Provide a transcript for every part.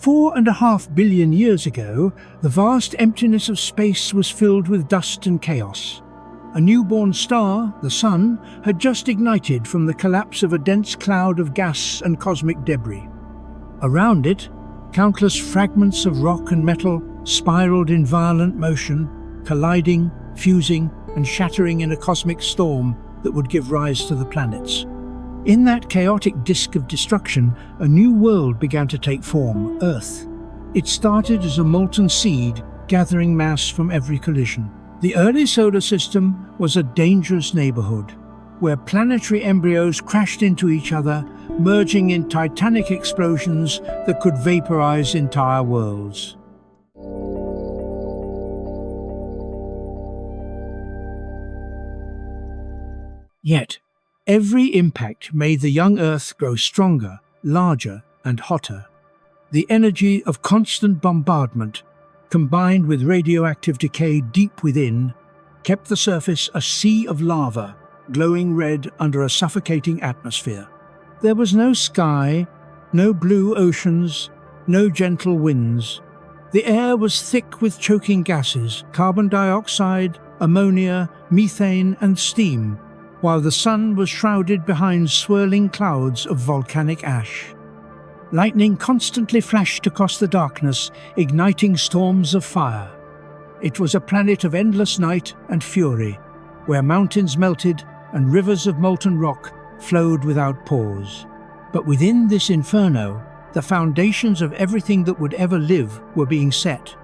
4.5 billion years ago, the vast emptiness of space was filled with dust and chaos. A newborn star, the Sun, had just ignited from the collapse of a dense cloud of gas and cosmic debris. Around it, countless fragments of rock and metal spiraled in violent motion, colliding, fusing, and shattering in a cosmic storm that would give rise to the planets. In that chaotic disk of destruction, a new world began to take form, Earth. It started as a molten seed, gathering mass from every collision. The early solar system was a dangerous neighborhood, where planetary embryos crashed into each other, merging in titanic explosions that could vaporize entire worlds. Yet, every impact made the young Earth grow stronger, larger, and hotter. The energy of constant bombardment, combined with radioactive decay deep within, kept the surface a sea of lava, glowing red under a suffocating atmosphere. There was no sky, no blue oceans, no gentle winds. The air was thick with choking gases, carbon dioxide, ammonia, methane, and steam, while the sun was shrouded behind swirling clouds of volcanic ash. Lightning constantly flashed across the darkness, igniting storms of fire. It was a planet of endless night and fury, where mountains melted and rivers of molten rock flowed without pause. But within this inferno, the foundations of everything that would ever live were being set.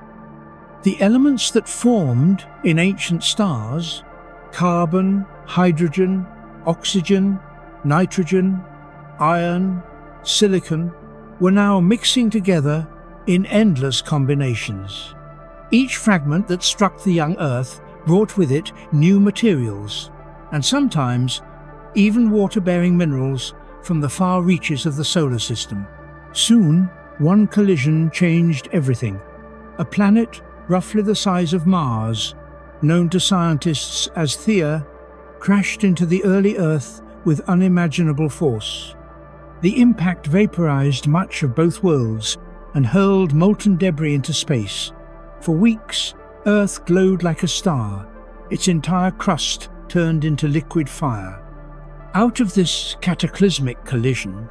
The elements that formed in ancient stars, carbon, hydrogen, oxygen, nitrogen, iron, silicon, were now mixing together in endless combinations. Each fragment that struck the young Earth brought with it new materials, and sometimes even water-bearing minerals from the far reaches of the solar system. Soon, one collision changed everything. A planet roughly the size of Mars, known to scientists as Theia, crashed into the early Earth with unimaginable force. The impact vaporized much of both worlds and hurled molten debris into space. For weeks, Earth glowed like a star, its entire crust turned into liquid fire. Out of this cataclysmic collision,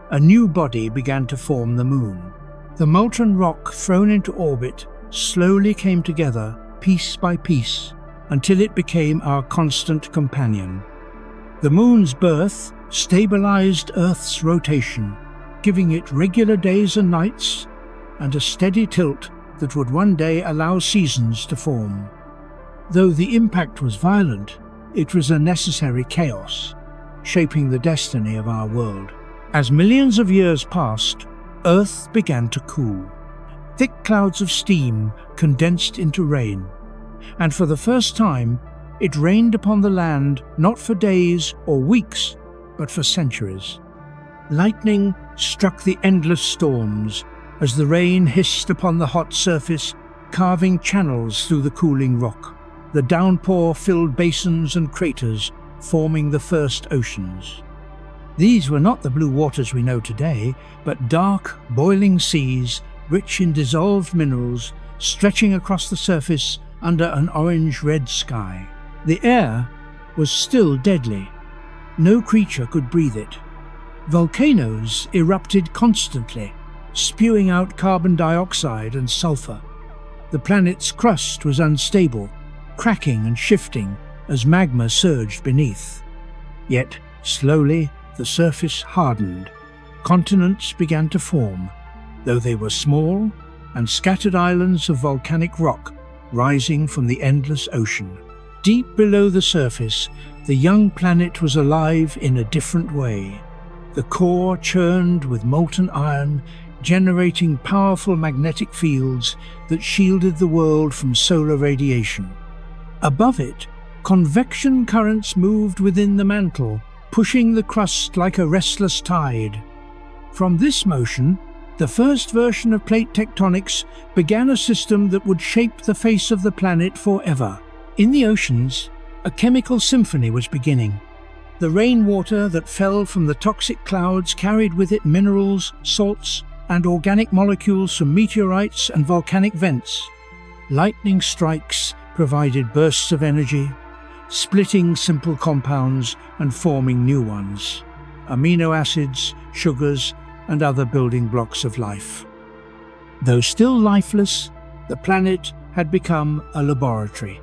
a new body began to form, the Moon. The molten rock thrown into orbit slowly came together, piece by piece, until it became our constant companion. The Moon's birth stabilized Earth's rotation, giving it regular days and nights and a steady tilt that would one day allow seasons to form. Though the impact was violent, it was a necessary chaos, shaping the destiny of our world. As millions of years passed, Earth began to cool. Thick clouds of steam condensed into rain, and for the first time, it rained upon the land not for days or weeks, but for centuries. Lightning struck the endless storms as the rain hissed upon the hot surface, carving channels through the cooling rock. The downpour filled basins and craters, forming the first oceans. These were not the blue waters we know today, but dark, boiling seas, rich in dissolved minerals, stretching across the surface under an orange-red sky. The air was still deadly. No creature could breathe it. Volcanoes erupted constantly, spewing out carbon dioxide and sulfur. The planet's crust was unstable, cracking and shifting as magma surged beneath. Yet, slowly, the surface hardened. Continents began to form, though they were small and scattered islands of volcanic rock rising from the endless ocean. Deep below the surface, the young planet was alive in a different way. The core churned with molten iron, generating powerful magnetic fields that shielded the world from solar radiation. Above it, convection currents moved within the mantle, pushing the crust like a restless tide. From this motion, the first version of plate tectonics began a system that would shape the face of the planet forever. In the oceans, a chemical symphony was beginning. The rainwater that fell from the toxic clouds carried with it minerals, salts, and organic molecules from meteorites and volcanic vents. Lightning strikes provided bursts of energy, splitting simple compounds and forming new ones, amino acids, sugars, and other building blocks of life. Though still lifeless, the planet had become a laboratory,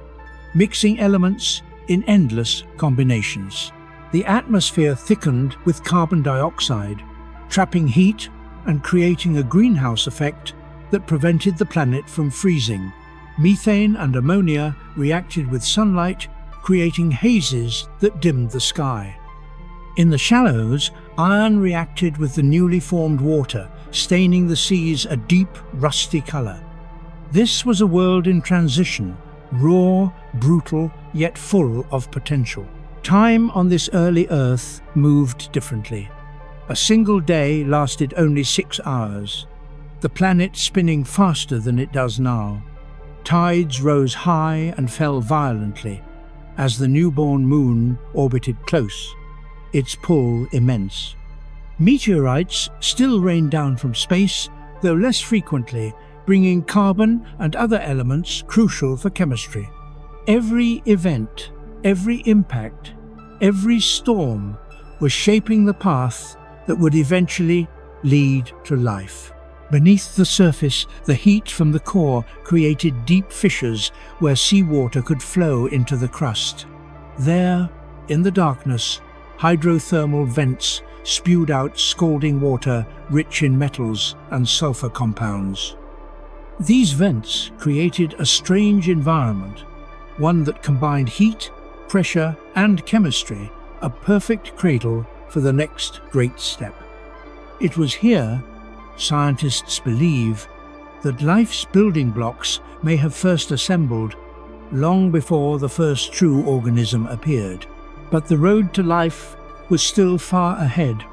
mixing elements in endless combinations. The atmosphere thickened with carbon dioxide, trapping heat and creating a greenhouse effect that prevented the planet from freezing. Methane and ammonia reacted with sunlight, creating hazes that dimmed the sky. In the shallows, iron reacted with the newly formed water, staining the seas a deep, rusty color. This was a world in transition, raw, brutal, yet full of potential. Time on this early Earth moved differently. A single day lasted only 6 hours, the planet spinning faster than it does now. Tides rose high and fell violently as the newborn moon orbited close, its pull immense. Meteorites still rained down from space, though less frequently, bringing carbon and other elements crucial for chemistry. Every event, every impact, every storm was shaping the path that would eventually lead to life. Beneath the surface, the heat from the core created deep fissures where seawater could flow into the crust. There, in the darkness, hydrothermal vents spewed out scalding water rich in metals and sulfur compounds. These vents created a strange environment, one that combined heat, pressure, and chemistry, a perfect cradle for the next great step. It was here, scientists believe, that life's building blocks may have first assembled long before the first true organism appeared. But the road to life was still far ahead.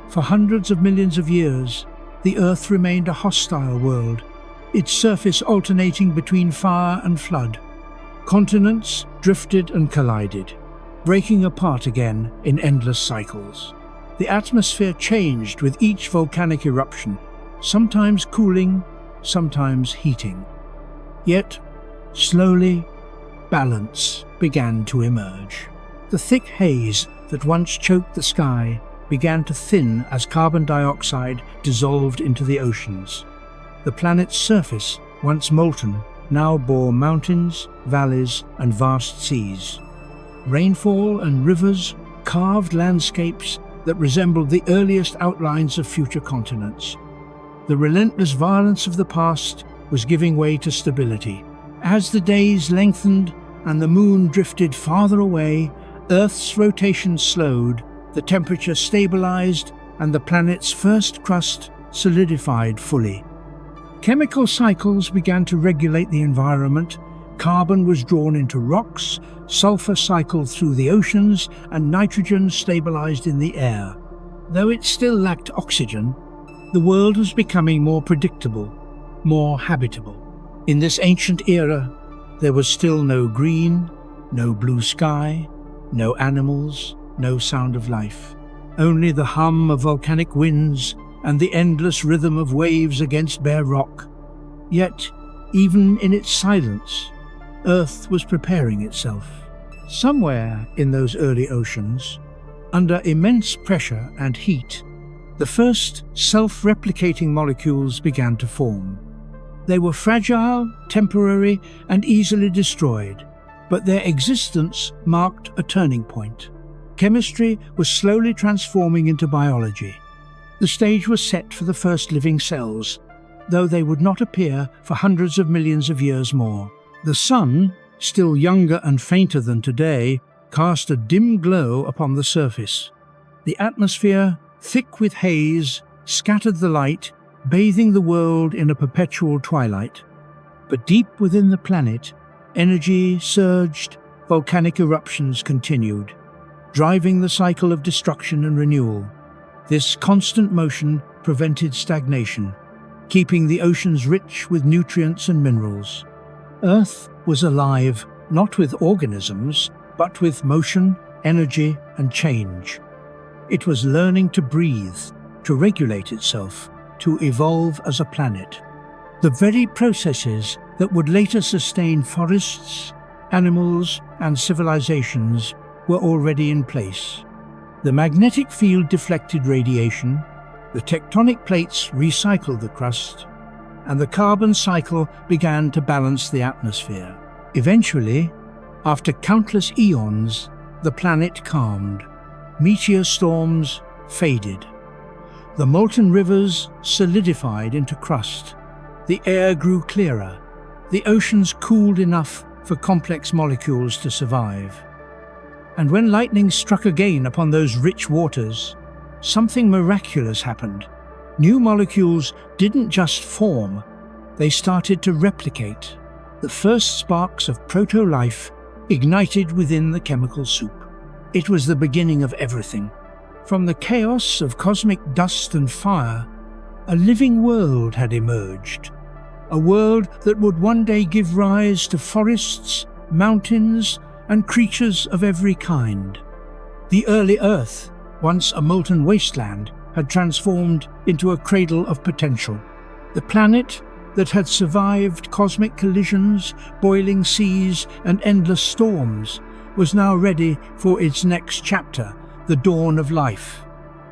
For hundreds of millions of years, the Earth remained a hostile world, its surface alternating between fire and flood. Continents drifted and collided, breaking apart again in endless cycles. The atmosphere changed with each volcanic eruption, sometimes cooling, sometimes heating. Yet, slowly, balance began to emerge. The thick haze that once choked the sky began to thin as carbon dioxide dissolved into the oceans. The planet's surface, once molten, now bore mountains, valleys, and vast seas. Rainfall and rivers carved landscapes that resembled the earliest outlines of future continents. The relentless violence of the past was giving way to stability. As the days lengthened and the moon drifted farther away, Earth's rotation slowed, the temperature stabilized, and the planet's first crust solidified fully. Chemical cycles began to regulate the environment. Carbon was drawn into rocks, sulfur cycled through the oceans, and nitrogen stabilized in the air. Though it still lacked oxygen, the world was becoming more predictable, more habitable. In this ancient era, there was still no green, no blue sky, no animals, no sound of life. Only the hum of volcanic winds and the endless rhythm of waves against bare rock. Yet, even in its silence, Earth was preparing itself. Somewhere in those early oceans, under immense pressure and heat, the first self-replicating molecules began to form. They were fragile, temporary, and easily destroyed, but their existence marked a turning point. Chemistry was slowly transforming into biology. The stage was set for the first living cells, though they would not appear for hundreds of millions of years more. The sun, still younger and fainter than today, cast a dim glow upon the surface. The atmosphere, thick with haze, scattered the light, bathing the world in a perpetual twilight. But deep within the planet, energy surged, volcanic eruptions continued, driving the cycle of destruction and renewal. This constant motion prevented stagnation, keeping the oceans rich with nutrients and minerals. Earth was alive not with organisms, but with motion, energy, and change. It was learning to breathe, to regulate itself, to evolve as a planet. The very processes that would later sustain forests, animals, and civilizations were already in place. The magnetic field deflected radiation, the tectonic plates recycled the crust, and the carbon cycle began to balance the atmosphere. Eventually, after countless eons, the planet calmed. Meteor storms faded. The molten rivers solidified into crust. The air grew clearer. The oceans cooled enough for complex molecules to survive. And when lightning struck again upon those rich waters, something miraculous happened. New molecules didn't just form, they started to replicate. The first sparks of proto-life ignited within the chemical soup. It was the beginning of everything. From the chaos of cosmic dust and fire, a living world had emerged. A world that would one day give rise to forests, mountains, and creatures of every kind. The early Earth, once a molten wasteland, had transformed into a cradle of potential. The planet that had survived cosmic collisions, boiling seas, and endless storms was now ready for its next chapter, the dawn of life.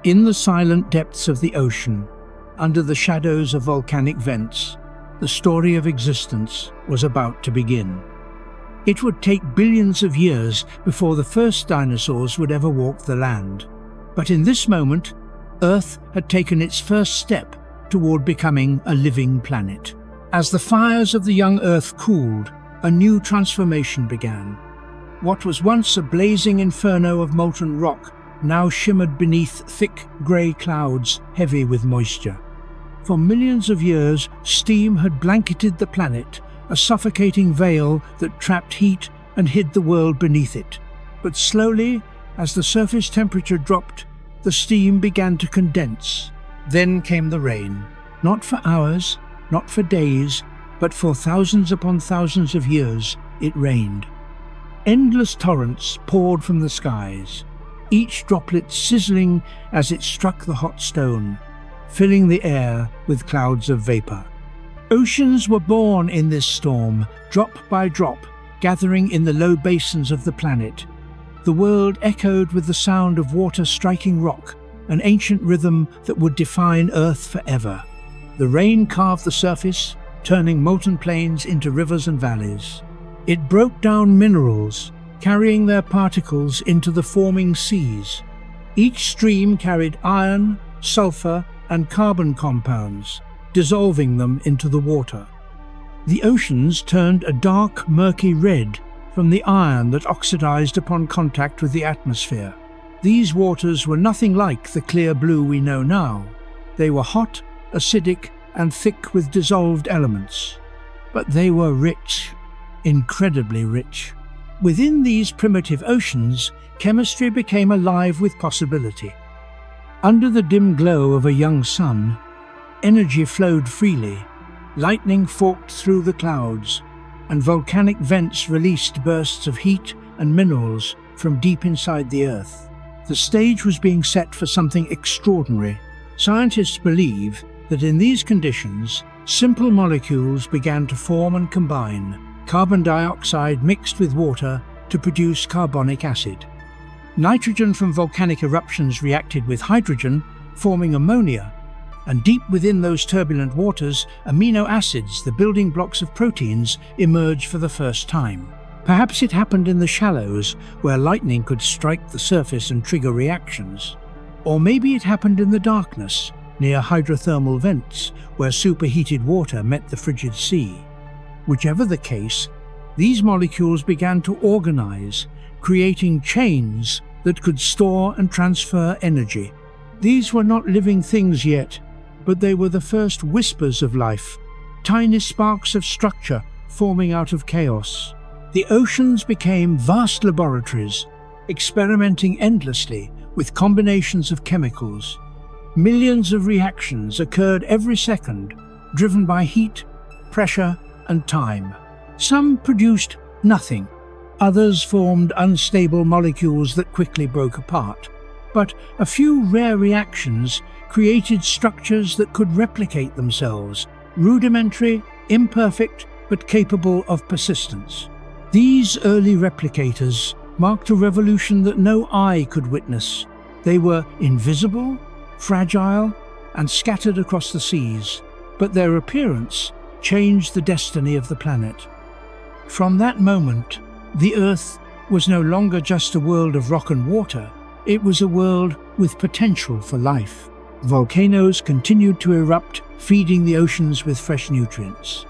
In the silent depths of the ocean, under the shadows of volcanic vents, the story of existence was about to begin. It would take billions of years before the first dinosaurs would ever walk the land. But in this moment, Earth had taken its first step toward becoming a living planet. As the fires of the young Earth cooled, a new transformation began. What was once a blazing inferno of molten rock now shimmered beneath thick grey clouds heavy with moisture. For millions of years, steam had blanketed the planet, a suffocating veil that trapped heat and hid the world beneath it. But slowly, as the surface temperature dropped, the steam began to condense. Then came the rain. Not for hours, not for days, but for thousands upon thousands of years, it rained. Endless torrents poured from the skies, each droplet sizzling as it struck the hot stone, filling the air with clouds of vapor. Oceans were born in this storm, drop by drop, gathering in the low basins of the planet. The world echoed with the sound of water striking rock, an ancient rhythm that would define Earth forever. The rain carved the surface, turning molten plains into rivers and valleys. It broke down minerals, carrying their particles into the forming seas. Each stream carried iron, sulfur, and carbon compounds, dissolving them into the water. The oceans turned a dark, murky red from the iron that oxidized upon contact with the atmosphere. These waters were nothing like the clear blue we know now. They were hot, acidic, and thick with dissolved elements. But they were rich, incredibly rich. Within these primitive oceans, chemistry became alive with possibility. Under the dim glow of a young sun, energy flowed freely. Lightning forked through the clouds, and volcanic vents released bursts of heat and minerals from deep inside the Earth. The stage was being set for something extraordinary. Scientists believe that in these conditions, simple molecules began to form and combine. Carbon dioxide mixed with water to produce carbonic acid. Nitrogen from volcanic eruptions reacted with hydrogen, forming ammonia, and deep within those turbulent waters, amino acids, the building blocks of proteins, emerged for the first time. Perhaps it happened in the shallows, where lightning could strike the surface and trigger reactions. Or maybe it happened in the darkness, near hydrothermal vents, where superheated water met the frigid sea. Whichever the case, these molecules began to organize, creating chains that could store and transfer energy. These were not living things yet, but they were the first whispers of life, tiny sparks of structure forming out of chaos. The oceans became vast laboratories, experimenting endlessly with combinations of chemicals. Millions of reactions occurred every second, driven by heat, pressure, and time. Some produced nothing. Others formed unstable molecules that quickly broke apart. But a few rare reactions created structures that could replicate themselves, rudimentary, imperfect, but capable of persistence. These early replicators marked a revolution that no eye could witness. They were invisible, fragile, and scattered across the seas, but their appearance changed the destiny of the planet. From that moment, the Earth was no longer just a world of rock and water, it was a world with potential for life. Volcanoes continued to erupt, feeding the oceans with fresh nutrients.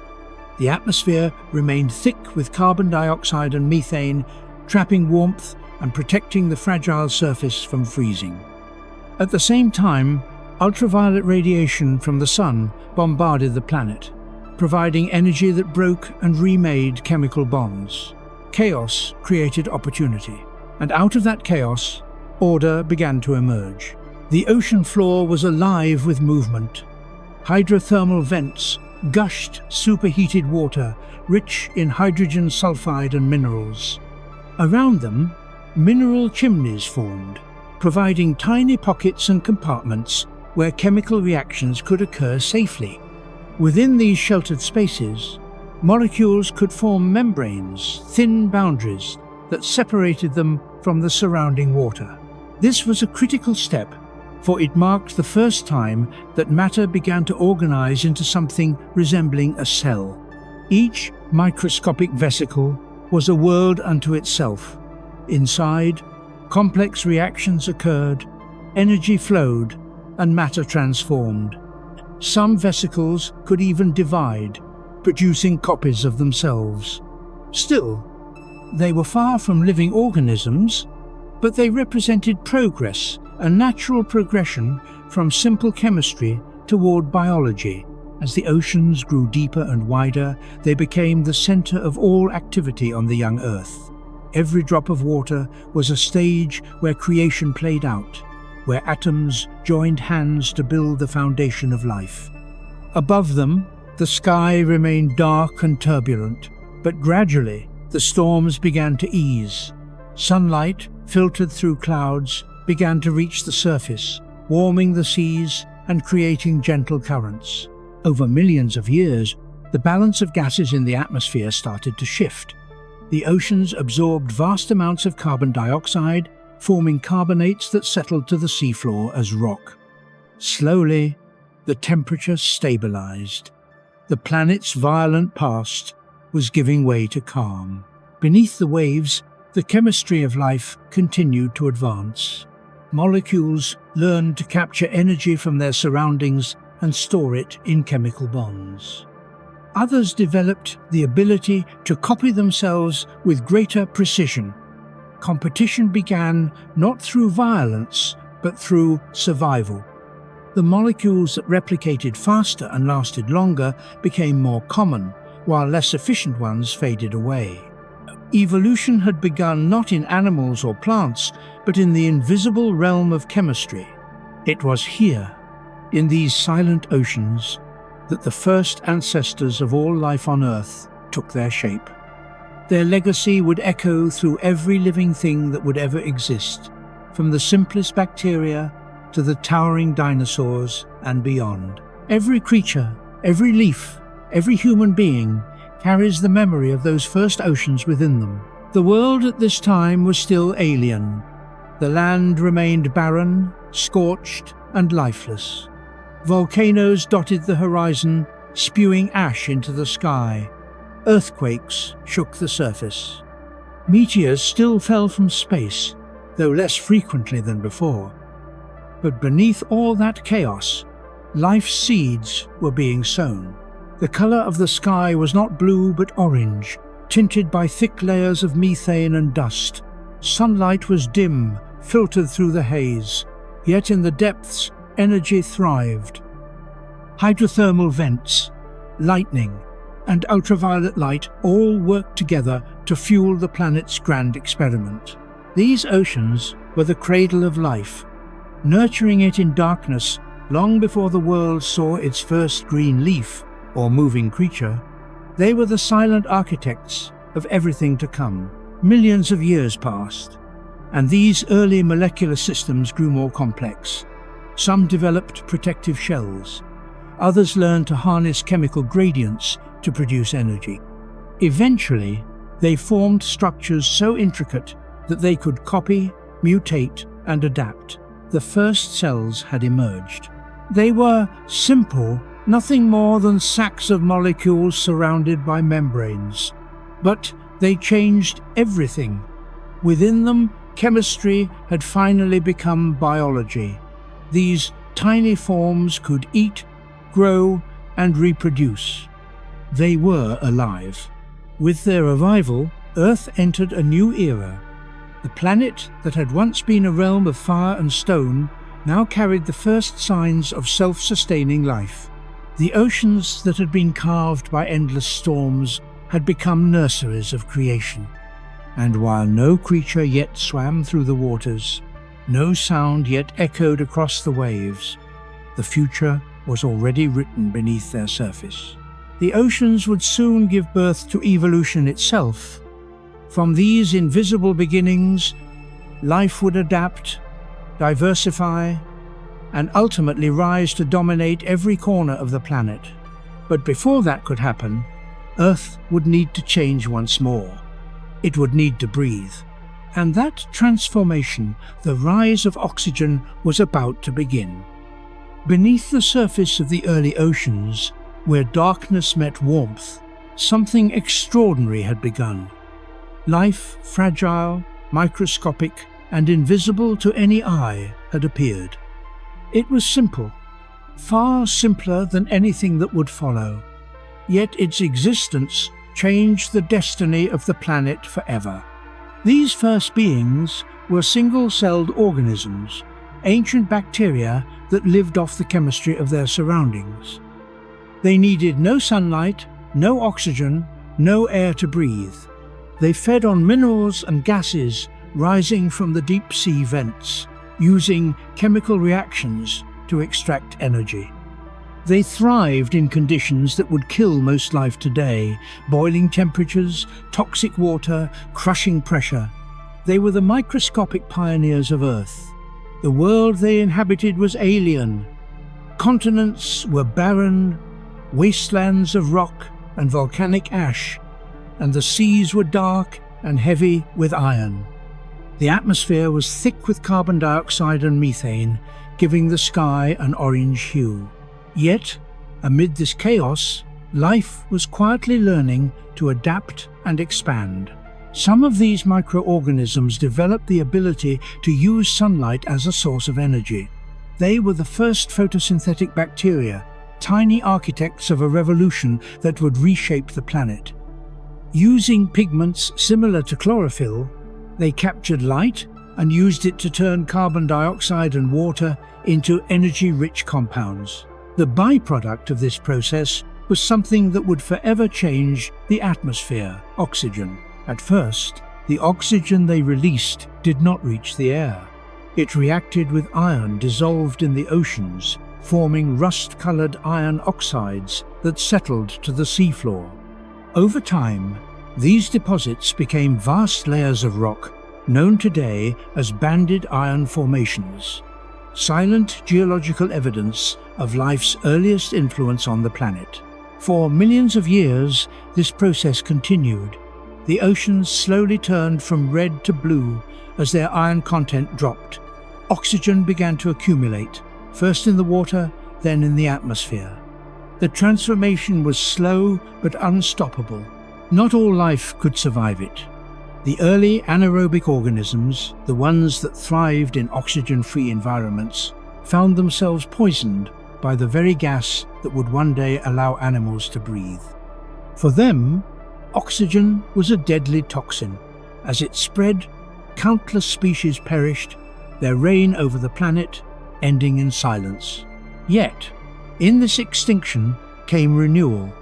The atmosphere remained thick with carbon dioxide and methane, trapping warmth and protecting the fragile surface from freezing. At the same time, ultraviolet radiation from the sun bombarded the planet, providing energy that broke and remade chemical bonds. Chaos created opportunity, and out of that chaos, order began to emerge. The ocean floor was alive with movement. Hydrothermal vents gushed superheated water, rich in hydrogen sulfide and minerals. Around them, mineral chimneys formed, providing tiny pockets and compartments where chemical reactions could occur safely. Within these sheltered spaces, molecules could form membranes, thin boundaries that separated them from the surrounding water. This was a critical step, for it marked the first time that matter began to organize into something resembling a cell. Each microscopic vesicle was a world unto itself. Inside, complex reactions occurred, energy flowed, and matter transformed. Some vesicles could even divide, producing copies of themselves. Still, they were far from living organisms, but they represented progress, a natural progression from simple chemistry toward biology. As the oceans grew deeper and wider, they became the center of all activity on the young Earth. Every drop of water was a stage where creation played out, where atoms joined hands to build the foundation of life. Above them, the sky remained dark and turbulent, but gradually the storms began to ease. Sunlight, filtered through clouds, began to reach the surface, warming the seas and creating gentle currents. Over millions of years, the balance of gases in the atmosphere started to shift. The oceans absorbed vast amounts of carbon dioxide, forming carbonates that settled to the seafloor as rock. Slowly, the temperature stabilized. The planet's violent past was giving way to calm. Beneath the waves, the chemistry of life continued to advance. Molecules learned to capture energy from their surroundings and store it in chemical bonds. Others developed the ability to copy themselves with greater precision. Competition began not through violence, but through survival. The molecules that replicated faster and lasted longer became more common, while less efficient ones faded away. Evolution had begun not in animals or plants, but in the invisible realm of chemistry. It was here, in these silent oceans, that the first ancestors of all life on Earth took their shape. Their legacy would echo through every living thing that would ever exist, from the simplest bacteria to the towering dinosaurs and beyond. Every creature, every leaf, every human being carries the memory of those first oceans within them. The world at this time was still alien. The land remained barren, scorched, and lifeless. Volcanoes dotted the horizon, spewing ash into the sky. Earthquakes shook the surface. Meteors still fell from space, though less frequently than before. But beneath all that chaos, life's seeds were being sown. The color of the sky was not blue but orange, tinted by thick layers of methane and dust. Sunlight was dim, filtered through the haze, yet in the depths, energy thrived. Hydrothermal vents, lightning, and ultraviolet light all worked together to fuel the planet's grand experiment. These oceans were the cradle of life, nurturing it in darkness long before the world saw its first green leaf or moving creature. They were the silent architects of everything to come. Millions of years passed, and these early molecular systems grew more complex. Some developed protective shells. Others learned to harness chemical gradients to produce energy. Eventually, they formed structures so intricate that they could copy, mutate, and adapt. The first cells had emerged. They were simple, nothing more than sacks of molecules surrounded by membranes. But they changed everything. Within them, chemistry had finally become biology. These tiny forms could eat, grow, and reproduce. They were alive. With their arrival, Earth entered a new era. The planet that had once been a realm of fire and stone now carried the first signs of self-sustaining life. The oceans that had been carved by endless storms had become nurseries of creation. And while no creature yet swam through the waters, no sound yet echoed across the waves, the future was already written beneath their surface. The oceans would soon give birth to evolution itself. From these invisible beginnings, life would adapt, diversify, and ultimately rise to dominate every corner of the planet. But before that could happen, Earth would need to change once more. It would need to breathe. And that transformation, the rise of oxygen, was about to begin. Beneath the surface of the early oceans, where darkness met warmth, something extraordinary had begun. Life, fragile, microscopic, and invisible to any eye, had appeared. It was simple, far simpler than anything that would follow. Yet its existence changed the destiny of the planet forever. These first beings were single-celled organisms, ancient bacteria that lived off the chemistry of their surroundings. They needed no sunlight, no oxygen, no air to breathe. They fed on minerals and gases rising from the deep sea vents, using chemical reactions to extract energy. They thrived in conditions that would kill most life today: boiling temperatures, toxic water, crushing pressure. They were the microscopic pioneers of Earth. The world they inhabited was alien. Continents were barren, wastelands of rock and volcanic ash, and the seas were dark and heavy with iron. The atmosphere was thick with carbon dioxide and methane, giving the sky an orange hue. Yet, amid this chaos, life was quietly learning to adapt and expand. Some of these microorganisms developed the ability to use sunlight as a source of energy. They were the first photosynthetic bacteria, tiny architects of a revolution that would reshape the planet. Using pigments similar to chlorophyll, they captured light and used it to turn carbon dioxide and water into energy-rich compounds. The byproduct of this process was something that would forever change the atmosphere: oxygen. At first, the oxygen they released did not reach the air. It reacted with iron dissolved in the oceans, forming rust-colored iron oxides that settled to the seafloor. Over time, these deposits became vast layers of rock, known today as banded iron formations, silent geological evidence of life's earliest influence on the planet. For millions of years, this process continued. The oceans slowly turned from red to blue as their iron content dropped. Oxygen began to accumulate, first in the water, then in the atmosphere. The transformation was slow but unstoppable. Not all life could survive it. The early anaerobic organisms, the ones that thrived in oxygen-free environments, found themselves poisoned by the very gas that would one day allow animals to breathe. For them, oxygen was a deadly toxin. As it spread, countless species perished, their reign over the planet ending in silence. Yet, in this extinction came renewal.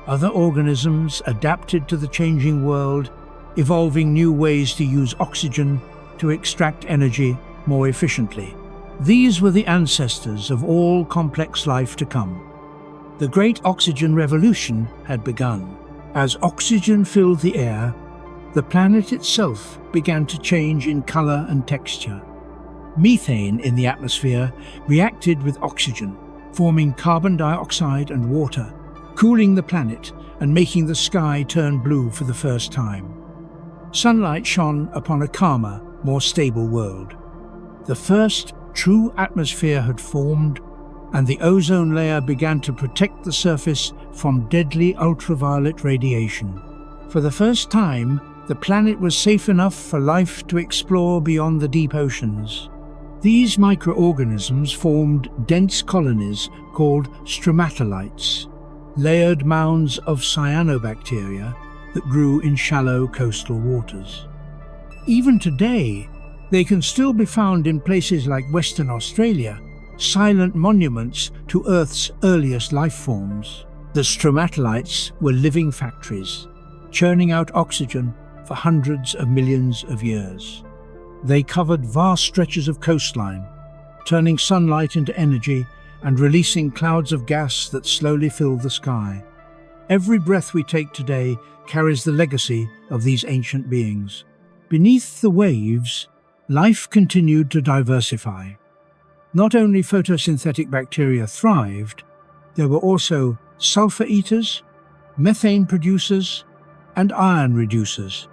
Other organisms adapted to the changing world, evolving new ways to use oxygen to extract energy more efficiently. These were the ancestors of all complex life to come. The Great Oxygen Revolution had begun. As oxygen filled the air, the planet itself began to change in color and texture. Methane in the atmosphere reacted with oxygen, forming carbon dioxide and water, cooling the planet and making the sky turn blue for the first time. Sunlight shone upon a calmer, more stable world. The first true atmosphere had formed, and the ozone layer began to protect the surface from deadly ultraviolet radiation. For the first time, the planet was safe enough for life to explore beyond the deep oceans. These microorganisms formed dense colonies called stromatolites, layered mounds of cyanobacteria that grew in shallow coastal waters. Even today, they can still be found in places like Western Australia, silent monuments to Earth's earliest life forms. The stromatolites were living factories, churning out oxygen for hundreds of millions of years. They covered vast stretches of coastline, turning sunlight into energy and releasing clouds of gas that slowly filled the sky. Every breath we take today carries the legacy of these ancient beings. Beneath the waves, life continued to diversify. Not only photosynthetic bacteria thrived, there were also sulfur eaters, methane producers, and iron reducers,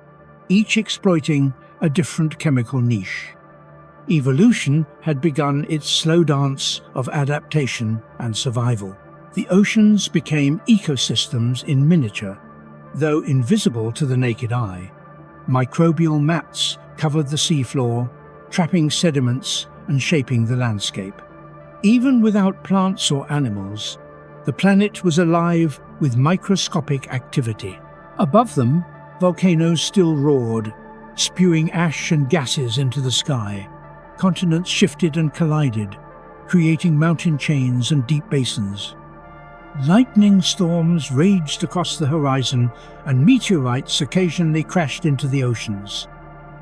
each exploiting a different chemical niche. Evolution had begun its slow dance of adaptation and survival. The oceans became ecosystems in miniature, though invisible to the naked eye. Microbial mats covered the seafloor, trapping sediments and shaping the landscape. Even without plants or animals, the planet was alive with microscopic activity. Above them, volcanoes still roared, spewing ash and gases into the sky. Continents shifted and collided, creating mountain chains and deep basins. Lightning storms raged across the horizon, and meteorites occasionally crashed into the oceans.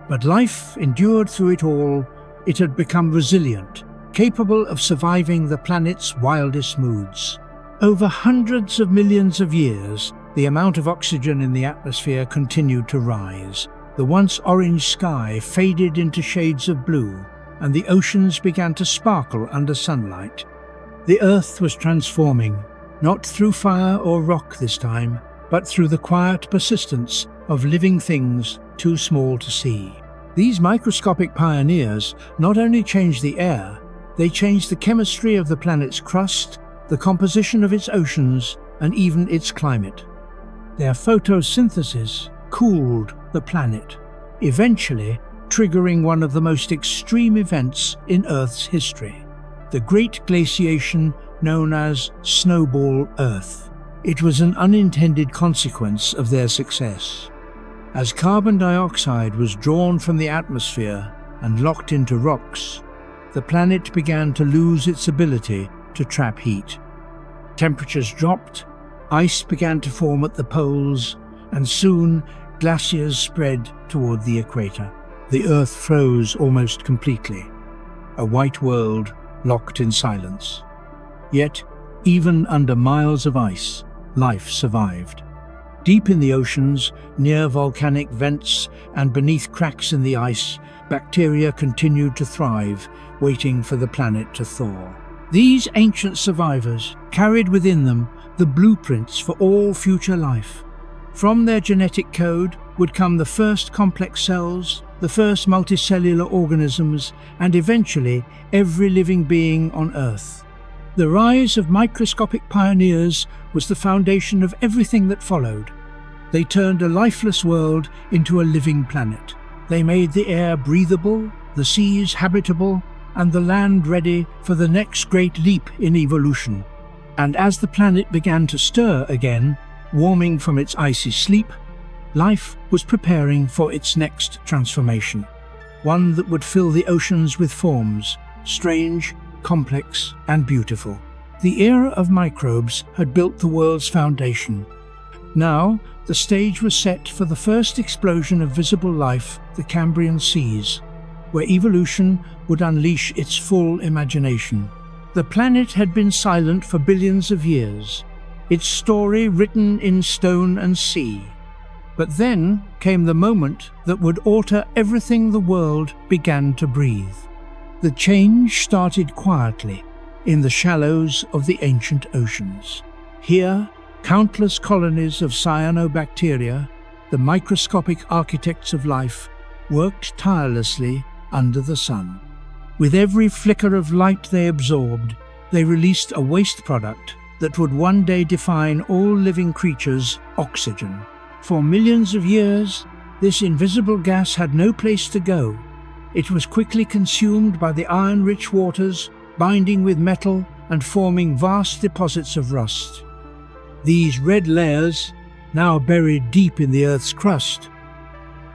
But life endured through it all. It had become resilient, capable of surviving the planet's wildest moods. Over hundreds of millions of years, the amount of oxygen in the atmosphere continued to rise. The once orange sky faded into shades of blue, and the oceans began to sparkle under sunlight. The Earth was transforming, not through fire or rock this time, but through the quiet persistence of living things too small to see. These microscopic pioneers not only changed the air, they changed the chemistry of the planet's crust, the composition of its oceans, and even its climate. Their photosynthesis cooled the planet, eventually triggering one of the most extreme events in Earth's history, the Great Glaciation known as Snowball Earth. It was an unintended consequence of their success. As carbon dioxide was drawn from the atmosphere and locked into rocks, the planet began to lose its ability to trap heat. Temperatures dropped, ice began to form at the poles, and soon glaciers spread toward the equator. The Earth froze almost completely, a white world locked in silence. Yet, even under miles of ice, life survived. Deep in the oceans, near volcanic vents and beneath cracks in the ice, bacteria continued to thrive, waiting for the planet to thaw. These ancient survivors carried within them the blueprints for all future life. From their genetic code would come the first complex cells, the first multicellular organisms, and eventually every living being on Earth. The rise of microscopic pioneers was the foundation of everything that followed. They turned a lifeless world into a living planet. They made the air breathable, the seas habitable, and the land ready for the next great leap in evolution. And as the planet began to stir again, warming from its icy sleep, life was preparing for its next transformation, one that would fill the oceans with forms, strange, complex, and beautiful. The era of microbes had built the world's foundation. Now, the stage was set for the first explosion of visible life, the Cambrian seas, where evolution would unleash its full imagination. The planet had been silent for billions of years, its story written in stone and sea. But then came the moment that would alter everything the world began to breathe. The change started quietly in the shallows of the ancient oceans. Here, countless colonies of cyanobacteria, the microscopic architects of life, worked tirelessly under the sun. With every flicker of light they absorbed, they released a waste product that would one day define all living creatures: oxygen. For millions of years, this invisible gas had no place to go. It was quickly consumed by the iron-rich waters, binding with metal and forming vast deposits of rust. These red layers, now buried deep in the Earth's crust,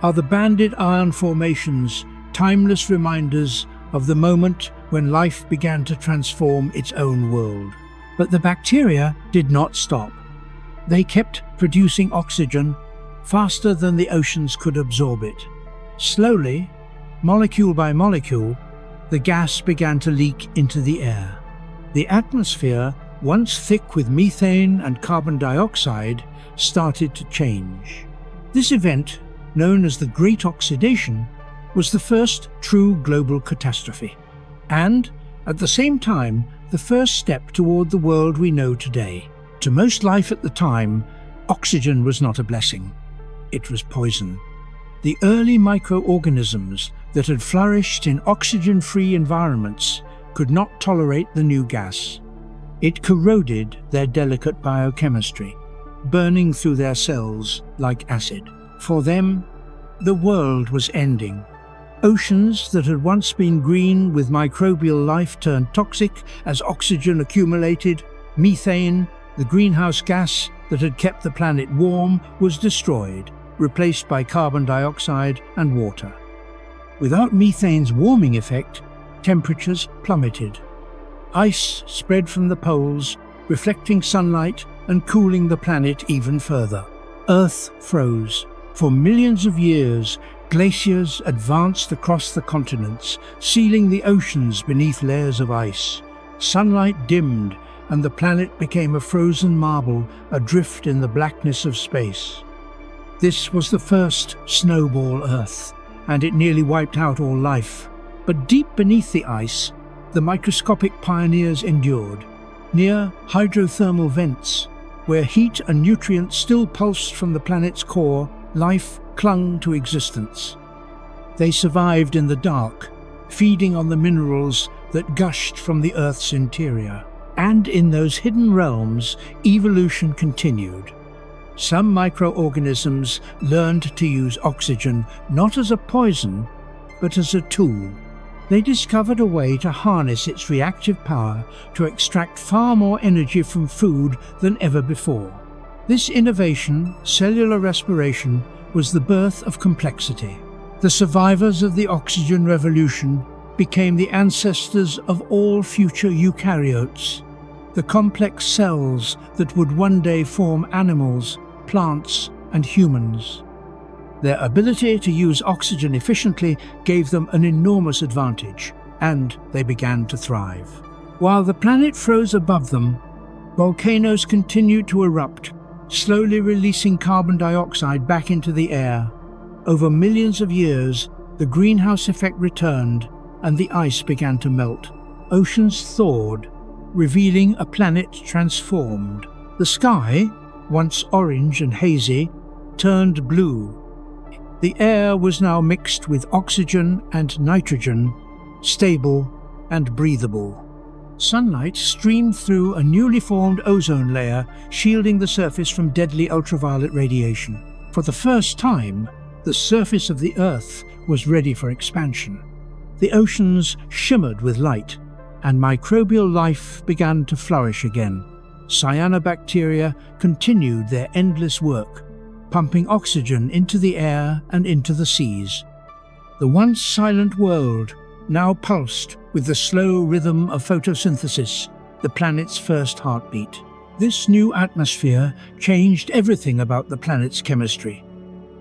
are the banded iron formations, timeless reminders of the moment when life began to transform its own world. But the bacteria did not stop. They kept producing oxygen faster than the oceans could absorb it. Slowly, molecule by molecule, the gas began to leak into the air. The atmosphere, once thick with methane and carbon dioxide, started to change. This event, known as the Great Oxidation, was the first true global catastrophe, and, at the same time, the first step toward the world we know today. To most life at the time, oxygen was not a blessing. It was poison. The early microorganisms that had flourished in oxygen-free environments could not tolerate the new gas. It corroded their delicate biochemistry, burning through their cells like acid. For them, the world was ending. Oceans that had once been green with microbial life turned toxic as oxygen accumulated. Methane, the greenhouse gas that had kept the planet warm, was destroyed, replaced by carbon dioxide and water. Without methane's warming effect, temperatures plummeted. Ice spread from the poles, reflecting sunlight and cooling the planet even further. Earth froze. For millions of years, glaciers advanced across the continents, sealing the oceans beneath layers of ice. Sunlight dimmed, and the planet became a frozen marble adrift in the blackness of space. This was the first Snowball Earth, and it nearly wiped out all life. But deep beneath the ice, the microscopic pioneers endured. Near hydrothermal vents, where heat and nutrients still pulsed from the planet's core, life clung to existence. They survived in the dark, feeding on the minerals that gushed from the Earth's interior. And in those hidden realms, evolution continued. Some microorganisms learned to use oxygen not as a poison, but as a tool. They discovered a way to harness its reactive power to extract far more energy from food than ever before. This innovation, cellular respiration, was the birth of complexity. The survivors of the oxygen revolution became the ancestors of all future eukaryotes, the complex cells that would one day form animals, plants, and humans. Their ability to use oxygen efficiently gave them an enormous advantage, and they began to thrive. While the planet froze above them, volcanoes continued to erupt, slowly releasing carbon dioxide back into the air. Over millions of years, the greenhouse effect returned, and the ice began to melt. Oceans thawed, revealing a planet transformed. The sky, once orange and hazy, turned blue. The air was now mixed with oxygen and nitrogen, stable and breathable. Sunlight streamed through a newly formed ozone layer, shielding the surface from deadly ultraviolet radiation. For the first time, the surface of the Earth was ready for expansion. The oceans shimmered with light, and microbial life began to flourish again. Cyanobacteria continued their endless work, pumping oxygen into the air and into the seas. The once silent world now pulsed with the slow rhythm of photosynthesis, the planet's first heartbeat. This new atmosphere changed everything about the planet's chemistry.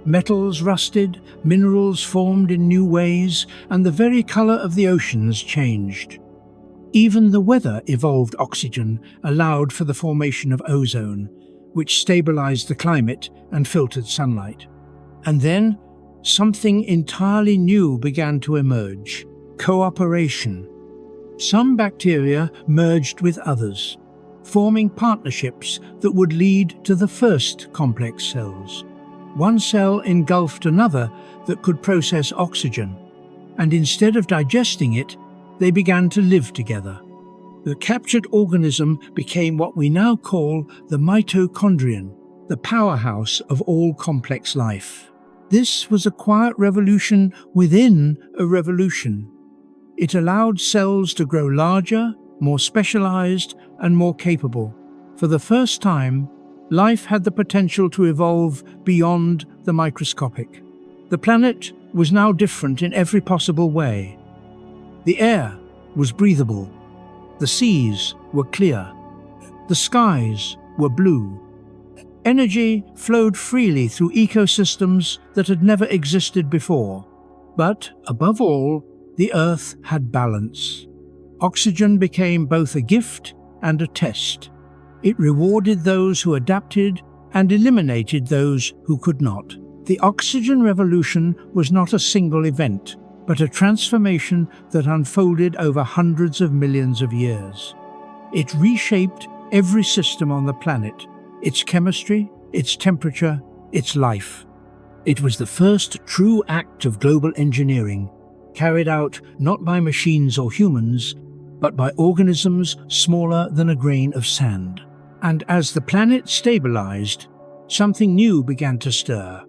Metals rusted, minerals formed in new ways, and the very color of the oceans changed. Even the weather evolved oxygen, allowed for the formation of ozone, which stabilized the climate and filtered sunlight. And then, something entirely new began to emerge: cooperation. Some bacteria merged with others, forming partnerships that would lead to the first complex cells. One cell engulfed another that could process oxygen, and instead of digesting it, they began to live together. The captured organism became what we now call the mitochondrion, the powerhouse of all complex life. This was a quiet revolution within a revolution. It allowed cells to grow larger, more specialized, and more capable. For the first time, life had the potential to evolve beyond the microscopic. The planet was now different in every possible way. The air was breathable. The seas were clear. The skies were blue. Energy flowed freely through ecosystems that had never existed before. But, above all, the Earth had balance. Oxygen became both a gift and a test. It rewarded those who adapted and eliminated those who could not. The oxygen revolution was not a single event, but a transformation that unfolded over hundreds of millions of years. It reshaped every system on the planet, its chemistry, its temperature, its life. It was the first true act of global engineering, carried out not by machines or humans, but by organisms smaller than a grain of sand. And as the planet stabilized, something new began to stir.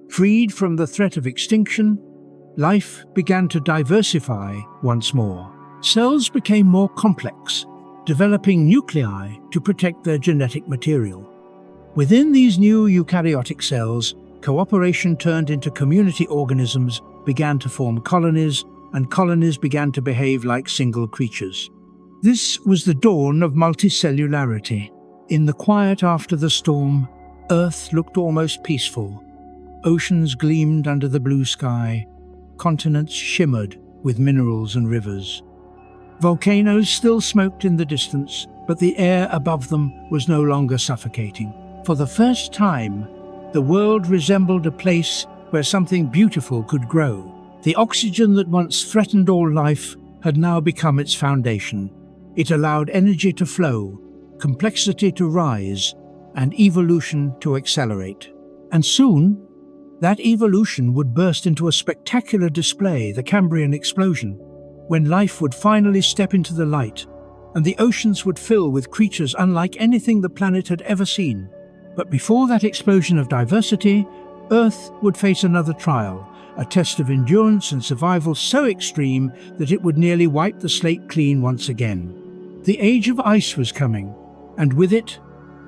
Freed from the threat of extinction, life began to diversify once more. Cells became more complex, developing nuclei to protect their genetic material. Within these new eukaryotic cells, cooperation turned into community organisms, began to form colonies, and colonies began to behave like single creatures. This was the dawn of multicellularity. In the quiet after the storm, Earth looked almost peaceful. Oceans gleamed under the blue sky. Continents shimmered with minerals and rivers. Volcanoes still smoked in the distance, but the air above them was no longer suffocating. For the first time, the world resembled a place where something beautiful could grow. The oxygen that once threatened all life had now become its foundation. It allowed energy to flow, complexity to rise, and evolution to accelerate. And soon, that evolution would burst into a spectacular display, the Cambrian explosion, when life would finally step into the light, and the oceans would fill with creatures unlike anything the planet had ever seen. But before that explosion of diversity, Earth would face another trial, a test of endurance and survival so extreme that it would nearly wipe the slate clean once again. The age of ice was coming, and with it,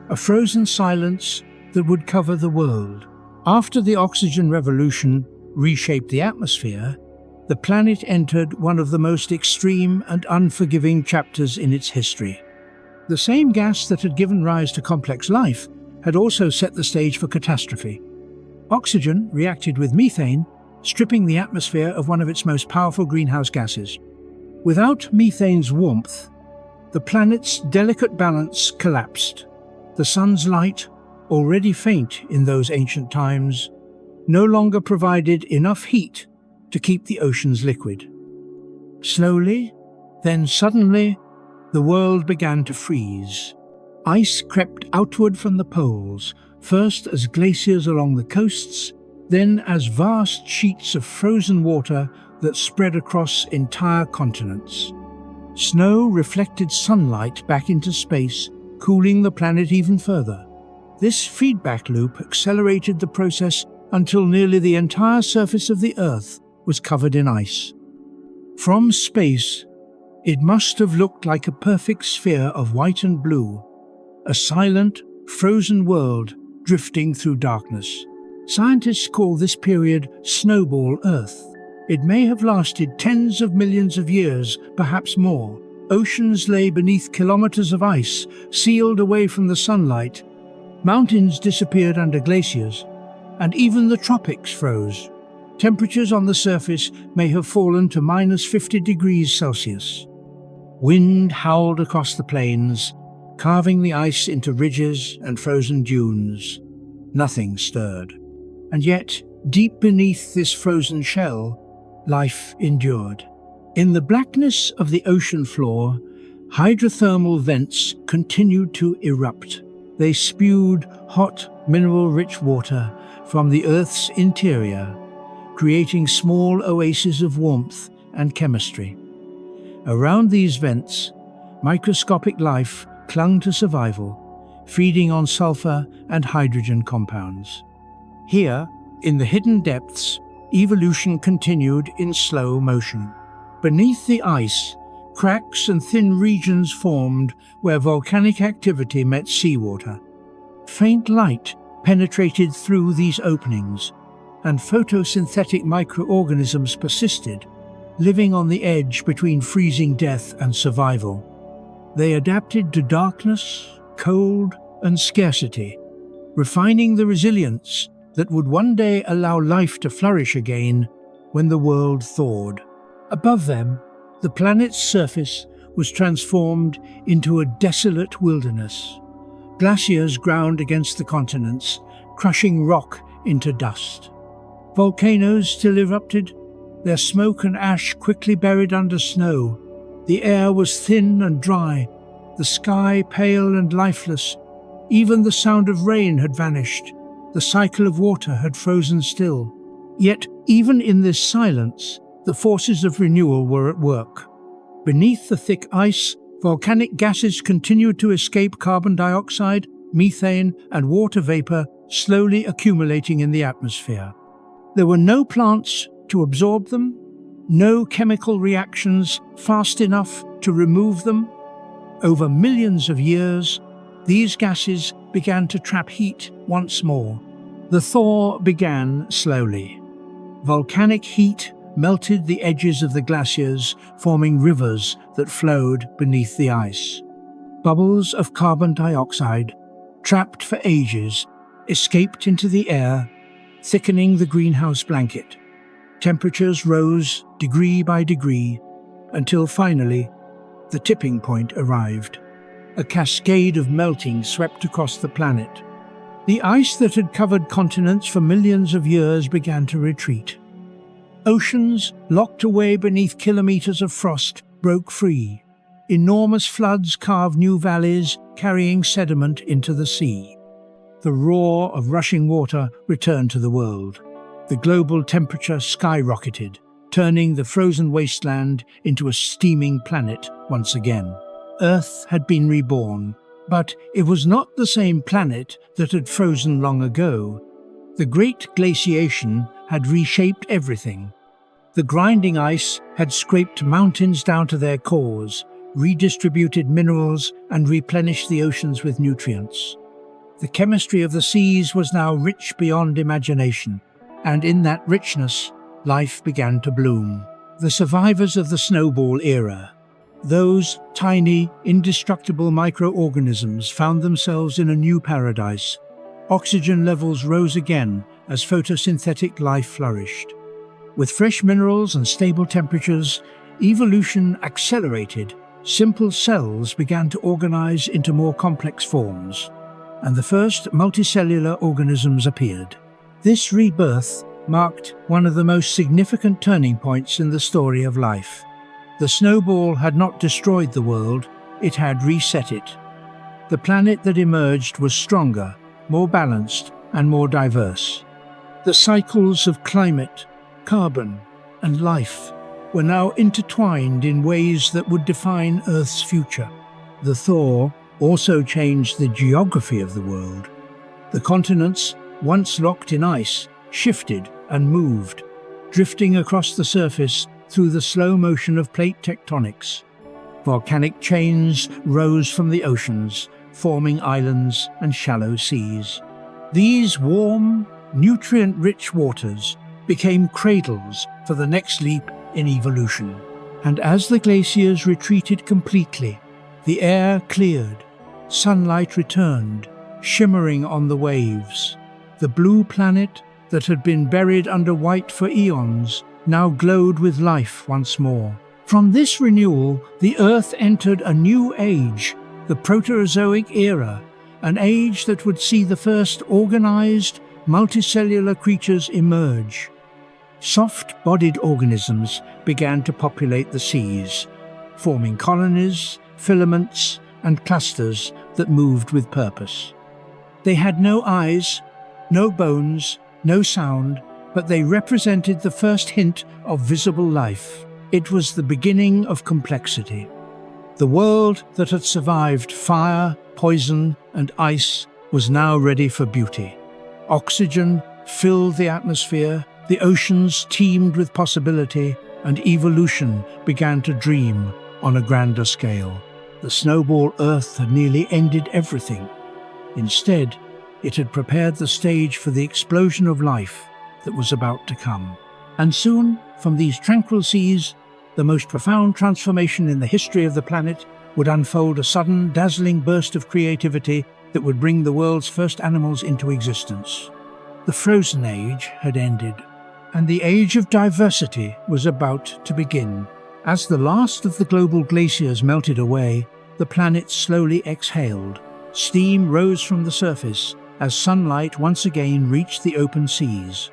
a frozen silence that would cover the world. After the oxygen revolution reshaped the atmosphere, the planet entered one of the most extreme and unforgiving chapters in its history. The same gas that had given rise to complex life had also set the stage for catastrophe. Oxygen reacted with methane, stripping the atmosphere of one of its most powerful greenhouse gases. Without methane's warmth, the planet's delicate balance collapsed. The sun's light, already faint in those ancient times, no longer provided enough heat to keep the oceans liquid. Slowly, then suddenly, the world began to freeze. Ice crept outward from the poles, first as glaciers along the coasts, then as vast sheets of frozen water that spread across entire continents. Snow reflected sunlight back into space, cooling the planet even further. This feedback loop accelerated the process until nearly the entire surface of the Earth was covered in ice. From space, it must have looked like a perfect sphere of white and blue, a silent, frozen world drifting through darkness. Scientists call this period Snowball Earth. It may have lasted tens of millions of years, perhaps more. Oceans lay beneath kilometers of ice, sealed away from the sunlight. Mountains disappeared under glaciers, and even the tropics froze. Temperatures on the surface may have fallen to -50 degrees Celsius. Wind howled across the plains, carving the ice into ridges and frozen dunes. Nothing stirred. And yet, deep beneath this frozen shell, life endured. In the blackness of the ocean floor, hydrothermal vents continued to erupt. They spewed hot, mineral-rich water from the Earth's interior, creating small oases of warmth and chemistry. Around these vents, microscopic life clung to survival, feeding on sulfur and hydrogen compounds. Here, in the hidden depths, evolution continued in slow motion. Beneath the ice, cracks and thin regions formed where volcanic activity met seawater. Faint light penetrated through these openings, and photosynthetic microorganisms persisted, living on the edge between freezing death and survival. They adapted to darkness, cold, and scarcity, refining the resilience that would one day allow life to flourish again when the world thawed. Above them, the planet's surface was transformed into a desolate wilderness. Glaciers ground against the continents, crushing rock into dust. Volcanoes still erupted, their smoke and ash quickly buried under snow. The air was thin and dry, the sky pale and lifeless. Even the sound of rain had vanished. The cycle of water had frozen still. Yet, even in this silence, the forces of renewal were at work. Beneath the thick ice, volcanic gases continued to escape carbon dioxide, methane, and water vapor, slowly accumulating in the atmosphere. There were no plants to absorb them, no chemical reactions fast enough to remove them. Over millions of years, these gases began to trap heat once more. The thaw began slowly. Volcanic heat melted the edges of the glaciers, forming rivers that flowed beneath the ice. Bubbles of carbon dioxide, trapped for ages, escaped into the air, thickening the greenhouse blanket. Temperatures rose degree by degree, until finally, the tipping point arrived. A cascade of melting swept across the planet. The ice that had covered continents for millions of years began to retreat. Oceans, locked away beneath kilometers of frost, broke free. Enormous floods carved new valleys, carrying sediment into the sea. The roar of rushing water returned to the world. The global temperature skyrocketed, turning the frozen wasteland into a steaming planet once again. Earth had been reborn, but it was not the same planet that had frozen long ago. The Great Glaciation had reshaped everything. The grinding ice had scraped mountains down to their cores, redistributed minerals, and replenished the oceans with nutrients. The chemistry of the seas was now rich beyond imagination, and in that richness, life began to bloom. The survivors of the Snowball era, those tiny, indestructible microorganisms, found themselves in a new paradise. Oxygen levels rose again as photosynthetic life flourished. With fresh minerals and stable temperatures, evolution accelerated. Simple cells began to organize into more complex forms, and the first multicellular organisms appeared. This rebirth marked one of the most significant turning points in the story of life. The Snowball had not destroyed the world, it had reset it. The planet that emerged was stronger, more balanced, and more diverse. The cycles of climate, carbon, and life were now intertwined in ways that would define Earth's future. The thaw also changed the geography of the world. The continents, once locked in ice, shifted and moved, drifting across the surface through the slow motion of plate tectonics. Volcanic chains rose from the oceans, forming islands and shallow seas. These warm, nutrient-rich waters became cradles for the next leap in evolution. And as the glaciers retreated completely, the air cleared, sunlight returned, shimmering on the waves. The blue planet that had been buried under white for eons now glowed with life once more. From this renewal, the Earth entered a new age, the Proterozoic era, an age that would see the first organized, multicellular creatures emerge. soft-bodied organisms began to populate the seas, forming colonies, filaments, and clusters that moved with purpose. They had no eyes, no bones, no sound, but they represented the first hint of visible life. It was the beginning of complexity. The world that had survived fire, poison, and ice was now ready for beauty. Oxygen filled the atmosphere, the oceans teemed with possibility, and evolution began to dream on a grander scale. The Snowball Earth had nearly ended everything. Instead, it had prepared the stage for the explosion of life that was about to come. And soon, from these tranquil seas, the most profound transformation in the history of the planet would unfold, a sudden, dazzling burst of creativity that would bring the world's first animals into existence. The Frozen Age had ended, and the Age of Diversity was about to begin. As the last of the global glaciers melted away, the planet slowly exhaled. Steam rose from the surface as sunlight once again reached the open seas.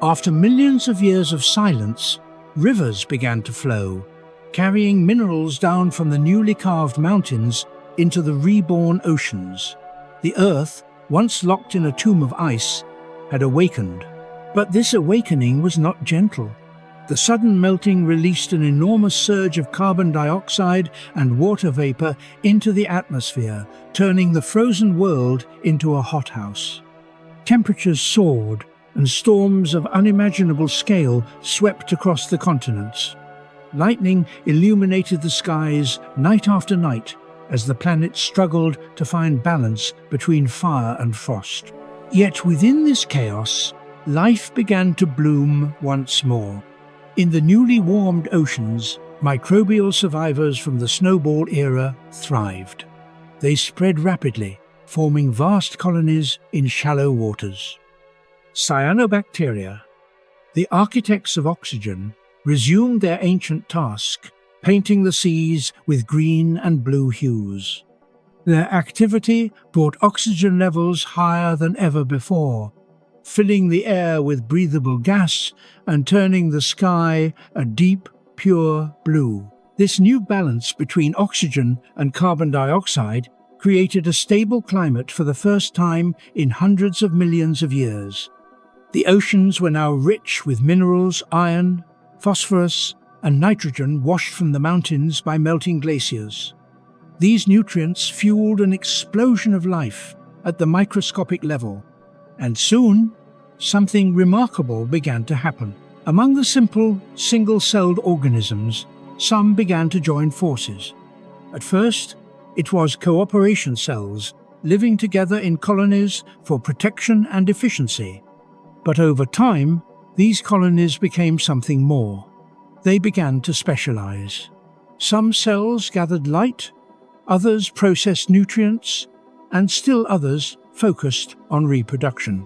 After millions of years of silence, rivers began to flow, carrying minerals down from the newly carved mountains into the reborn oceans. The Earth, once locked in a tomb of ice, had awakened. But this awakening was not gentle. The sudden melting released an enormous surge of carbon dioxide and water vapor into the atmosphere, turning the frozen world into a hothouse. Temperatures soared, and storms of unimaginable scale swept across the continents. Lightning illuminated the skies night after night as the planet struggled to find balance between fire and frost. Yet within this chaos, life began to bloom once more. In the newly warmed oceans, microbial survivors from the Snowball era thrived. They spread rapidly, forming vast colonies in shallow waters. Cyanobacteria, the architects of oxygen, resumed their ancient task, painting the seas with green and blue hues. Their activity brought oxygen levels higher than ever before, filling the air with breathable gas and turning the sky a deep, pure blue. This new balance between oxygen and carbon dioxide created a stable climate for the first time in hundreds of millions of years. The oceans were now rich with minerals, iron, phosphorus, and nitrogen washed from the mountains by melting glaciers. These nutrients fueled an explosion of life at the microscopic level, and soon, something remarkable began to happen. Among the simple, single-celled organisms, some began to join forces. At first, it was cooperation cells, living together in colonies for protection and efficiency. But over time, these colonies became something more. They began to specialize. Some cells gathered light, others processed nutrients, and still others focused on reproduction.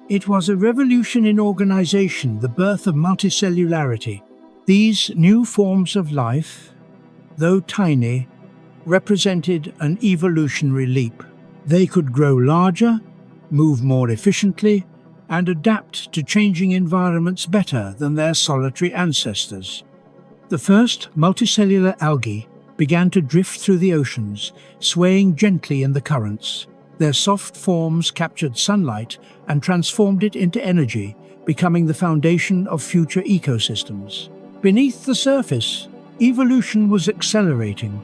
It was a revolution in organization, the birth of multicellularity. These new forms of life, though tiny, represented an evolutionary leap. They could grow larger, move more efficiently, and adapt to changing environments better than their solitary ancestors. The first multicellular algae began to drift through the oceans, swaying gently in the currents. Their soft forms captured sunlight and transformed it into energy, becoming the foundation of future ecosystems. Beneath the surface, evolution was accelerating.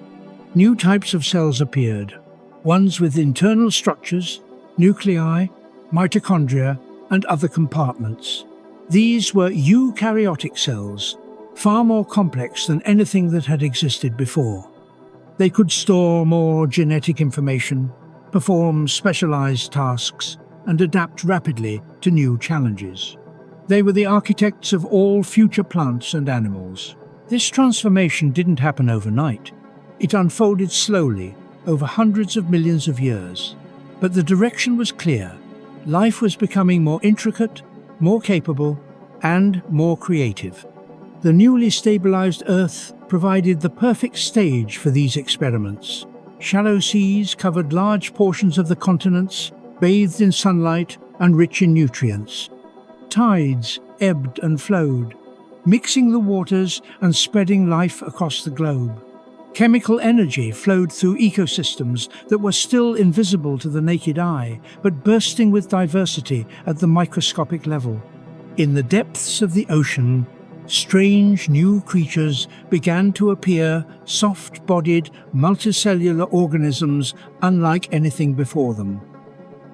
New types of cells appeared, ones with internal structures, nuclei, mitochondria, and other compartments. These were eukaryotic cells, far more complex than anything that had existed before. They could store more genetic information, perform specialized tasks, and adapt rapidly to new challenges. They were the architects of all future plants and animals. This transformation didn't happen overnight. It unfolded slowly, over hundreds of millions of years. But the direction was clear. Life was becoming more intricate, more capable, and more creative. The newly stabilized Earth provided the perfect stage for these experiments. Shallow seas covered large portions of the continents, bathed in sunlight and rich in nutrients. Tides ebbed and flowed, mixing the waters and spreading life across the globe. Chemical energy flowed through ecosystems that were still invisible to the naked eye, but bursting with diversity at the microscopic level. In the depths of the ocean, strange new creatures began to appear, soft-bodied, multicellular organisms unlike anything before them.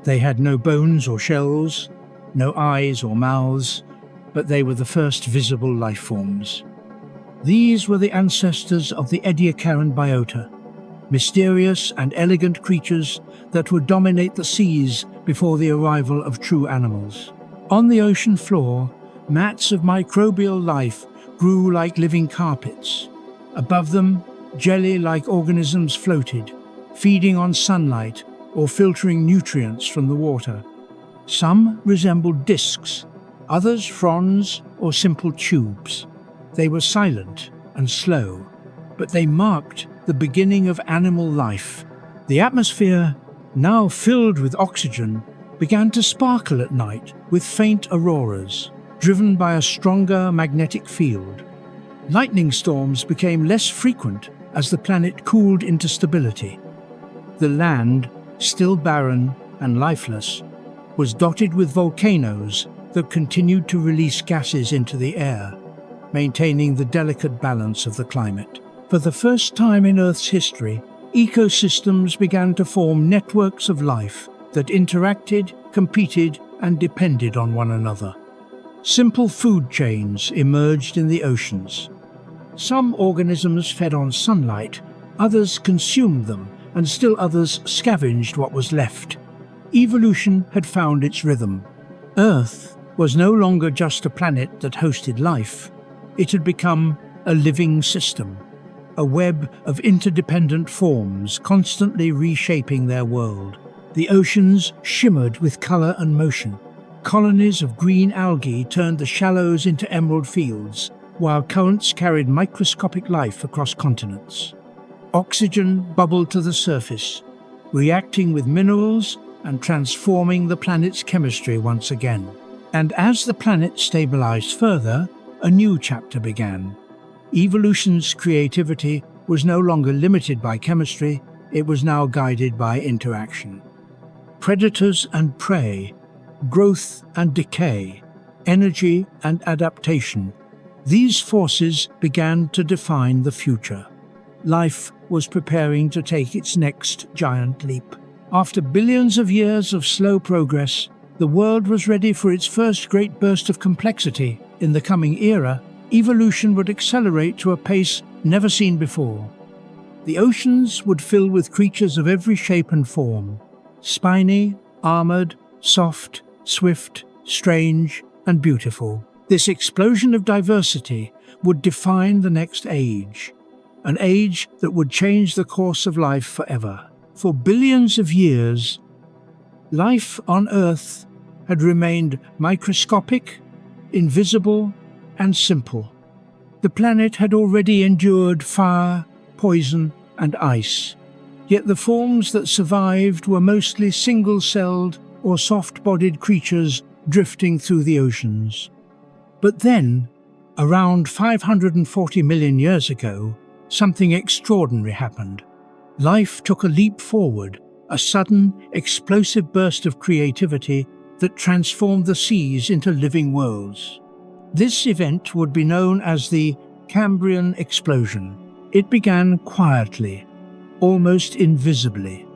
They had no bones or shells, no eyes or mouths, but they were the first visible life forms. These were the ancestors of the Ediacaran biota, mysterious and elegant creatures that would dominate the seas before the arrival of true animals. On the ocean floor, mats of microbial life grew like living carpets. Above them, jelly-like organisms floated, feeding on sunlight or filtering nutrients from the water. Some resembled discs, others fronds or simple tubes. They were silent and slow, but they marked the beginning of animal life. The atmosphere, now filled with oxygen, began to sparkle at night with faint auroras, driven by a stronger magnetic field. Lightning storms became less frequent as the planet cooled into stability. The land, still barren and lifeless, was dotted with volcanoes that continued to release gases into the air, maintaining the delicate balance of the climate. For the first time in Earth's history, ecosystems began to form networks of life that interacted, competed, and depended on one another. Simple food chains emerged in the oceans. Some organisms fed on sunlight, others consumed them, and still others scavenged what was left. Evolution had found its rhythm. Earth was no longer just a planet that hosted life. It had become a living system, a web of interdependent forms constantly reshaping their world. The oceans shimmered with color and motion. Colonies of green algae turned the shallows into emerald fields, while currents carried microscopic life across continents. Oxygen bubbled to the surface, reacting with minerals and transforming the planet's chemistry once again. And as the planet stabilized further, a new chapter began. Evolution's creativity was no longer limited by chemistry, it was now guided by interaction. Predators and prey, growth and decay, energy and adaptation, these forces began to define the future. Life was preparing to take its next giant leap. After billions of years of slow progress, the world was ready for its first great burst of complexity. In the coming era, evolution would accelerate to a pace never seen before. The oceans would fill with creatures of every shape and form, spiny, armored, soft, swift, strange, and beautiful. This explosion of diversity would define the next age, an age that would change the course of life forever. For billions of years, life on Earth had remained microscopic, invisible, and simple. The planet had already endured fire, poison, and ice, yet the forms that survived were mostly single-celled or soft-bodied creatures drifting through the oceans. But then, around 540 million years ago, something extraordinary happened. Life took a leap forward, a sudden, explosive burst of creativity that transformed the seas into living worlds. This event would be known as the Cambrian explosion. It began quietly, almost invisibly.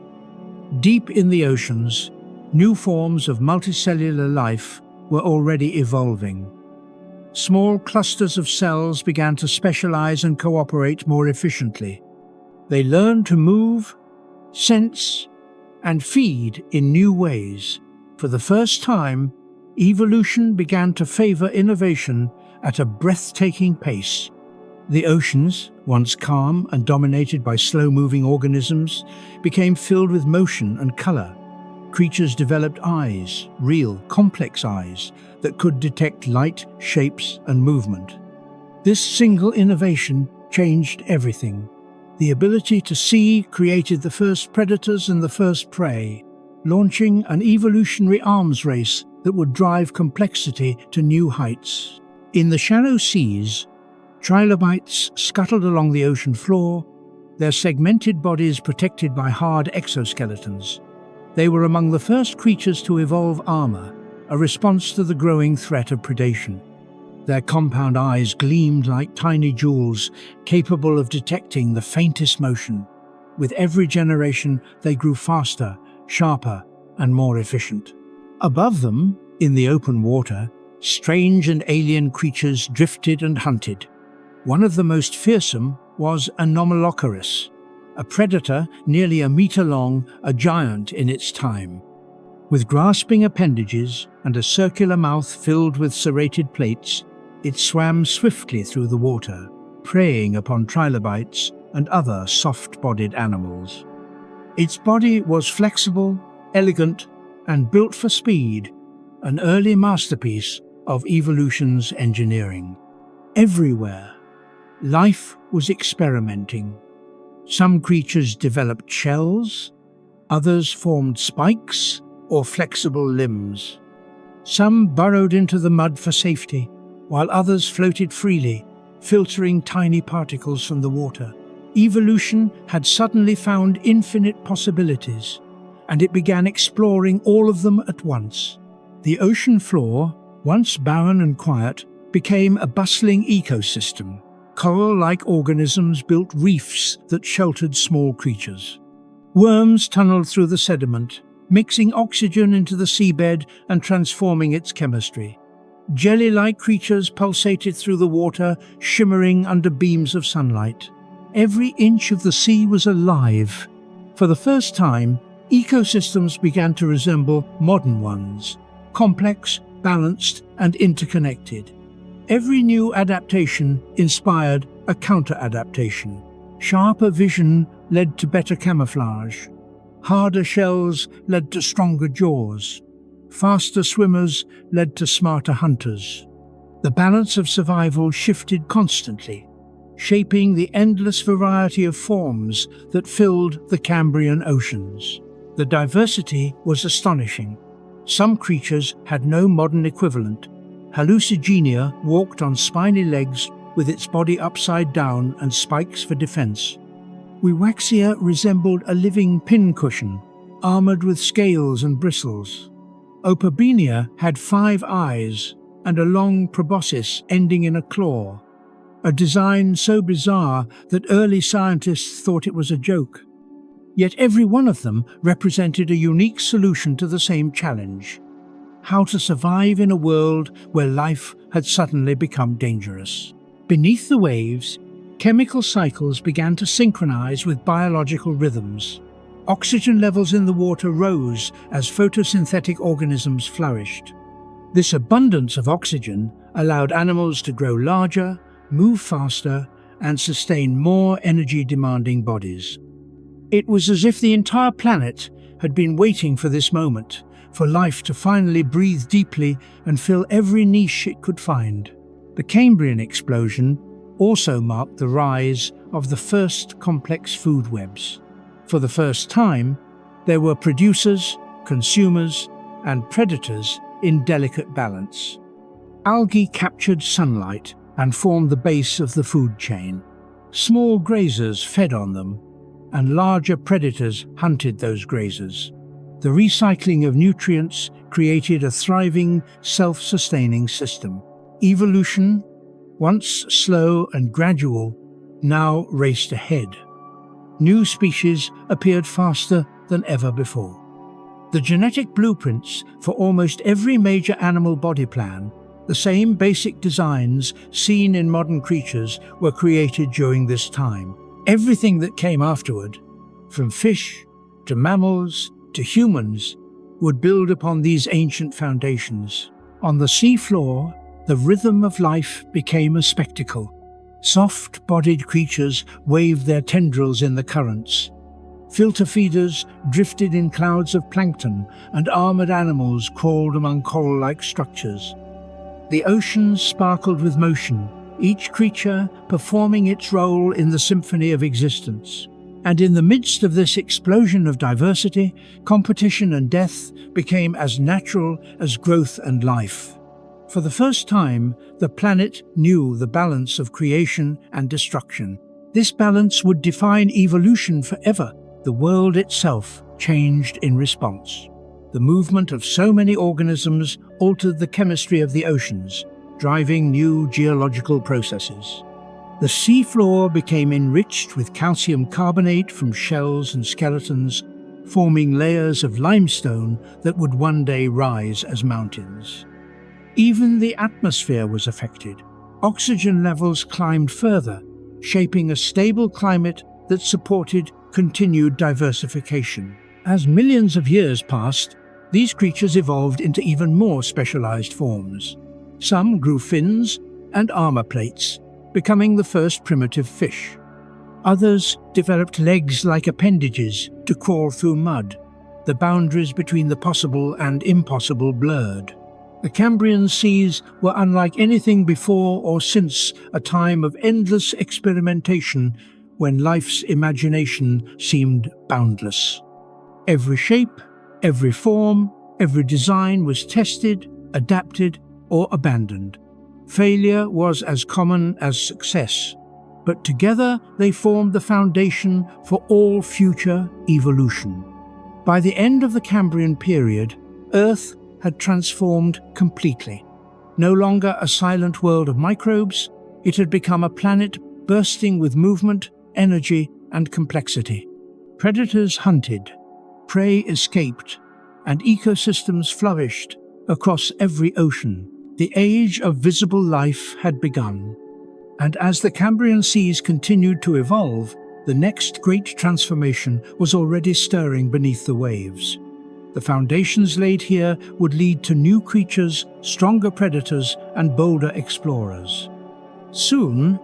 Deep in the oceans, new forms of multicellular life were already evolving. Small clusters of cells began to specialize and cooperate more efficiently. They learned to move, sense, and feed in new ways. For the first time, evolution began to favor innovation at a breathtaking pace. The oceans, once calm and dominated by slow-moving organisms, became filled with motion and color. Creatures developed eyes, real, complex eyes, that could detect light, shapes, and movement. This single innovation changed everything. The ability to see created the first predators and the first prey, launching an evolutionary arms race that would drive complexity to new heights. In the shallow seas, trilobites scuttled along the ocean floor, their segmented bodies protected by hard exoskeletons. They were among the first creatures to evolve armor, a response to the growing threat of predation. Their compound eyes gleamed like tiny jewels, capable of detecting the faintest motion. With every generation, they grew faster, sharper, and more efficient. Above them, in the open water, strange and alien creatures drifted and hunted. One of the most fearsome was Anomalocaris, a predator nearly a meter long, a giant in its time. With grasping appendages and a circular mouth filled with serrated plates, it swam swiftly through the water, preying upon trilobites and other soft-bodied animals. Its body was flexible, elegant, and built for speed, an early masterpiece of evolution's engineering. Everywhere, life was experimenting. Some creatures developed shells, others formed spikes or flexible limbs. Some burrowed into the mud for safety, while others floated freely, filtering tiny particles from the water. Evolution had suddenly found infinite possibilities, and it began exploring all of them at once. The ocean floor, once barren and quiet, became a bustling ecosystem. Coral-like organisms built reefs that sheltered small creatures. Worms tunneled through the sediment, mixing oxygen into the seabed and transforming its chemistry. Jelly-like creatures pulsated through the water, shimmering under beams of sunlight. Every inch of the sea was alive. For the first time, ecosystems began to resemble modern ones, complex, balanced, and interconnected. Every new adaptation inspired a counter-adaptation. Sharper vision led to better camouflage. Harder shells led to stronger jaws. Faster swimmers led to smarter hunters. The balance of survival shifted constantly, shaping the endless variety of forms that filled the Cambrian oceans. The diversity was astonishing. Some creatures had no modern equivalent. Hallucigenia walked on spiny legs with its body upside down and spikes for defense. Wiwaxia resembled a living pincushion, armored with scales and bristles. Opabenia had 5 eyes and a long proboscis ending in a claw, a design so bizarre that early scientists thought it was a joke. Yet every one of them represented a unique solution to the same challenge: how to survive in a world where life had suddenly become dangerous. Beneath the waves, chemical cycles began to synchronize with biological rhythms. Oxygen levels in the water rose as photosynthetic organisms flourished. This abundance of oxygen allowed animals to grow larger, move faster, and sustain more energy-demanding bodies. It was as if the entire planet had been waiting for this moment, for life to finally breathe deeply and fill every niche it could find. The Cambrian explosion also marked the rise of the first complex food webs. For the first time, there were producers, consumers, and predators in delicate balance. Algae captured sunlight and formed the base of the food chain. Small grazers fed on them, and larger predators hunted those grazers. The recycling of nutrients created a thriving, self-sustaining system. Evolution, once slow and gradual, now raced ahead. New species appeared faster than ever before. The genetic blueprints for almost every major animal body plan, the same basic designs seen in modern creatures, were created during this time. Everything that came afterward, from fish to mammals to humans, would build upon these ancient foundations. On the seafloor, the rhythm of life became a spectacle. Soft-bodied creatures waved their tendrils in the currents. Filter feeders drifted in clouds of plankton, and armored animals crawled among coral-like structures. The oceans sparkled with motion, each creature performing its role in the symphony of existence. And in the midst of this explosion of diversity, competition and death became as natural as growth and life. For the first time, the planet knew the balance of creation and destruction. This balance would define evolution forever. The world itself changed in response. The movement of so many organisms altered the chemistry of the oceans, driving new geological processes. The seafloor became enriched with calcium carbonate from shells and skeletons, forming layers of limestone that would one day rise as mountains. Even the atmosphere was affected. Oxygen levels climbed further, shaping a stable climate that supported continued diversification. As millions of years passed, these creatures evolved into even more specialized forms. Some grew fins and armor plates, becoming the first primitive fish. Others developed legs like appendages to crawl through mud. The boundaries between the possible and impossible blurred. The Cambrian seas were unlike anything before or since a time of endless experimentation when life's imagination seemed boundless. Every shape, every form, every design was tested, adapted, or abandoned. Failure was as common as success, but together they formed the foundation for all future evolution. By the end of the Cambrian period, Earth had transformed completely. No longer a silent world of microbes, it had become a planet bursting with movement, energy, and complexity. Predators hunted, prey escaped, and ecosystems flourished across every ocean. The age of visible life had begun. And as the Cambrian seas continued to evolve, the next great transformation was already stirring beneath the waves. The foundations laid here would lead to new creatures, stronger predators, and bolder explorers. Soon,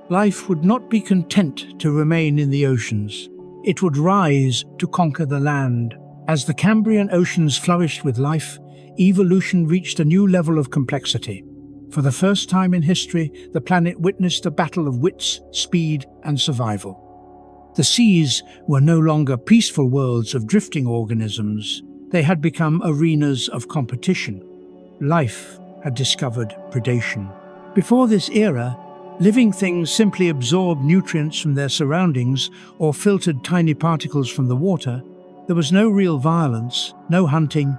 life would not be content to remain in the oceans. It would rise to conquer the land. As the Cambrian oceans flourished with life, evolution reached a new level of complexity. For the first time in history, the planet witnessed a battle of wits, speed, and survival. The seas were no longer peaceful worlds of drifting organisms. They had become arenas of competition. Life had discovered predation. Before this era, living things simply absorbed nutrients from their surroundings or filtered tiny particles from the water. There was no real violence, no hunting,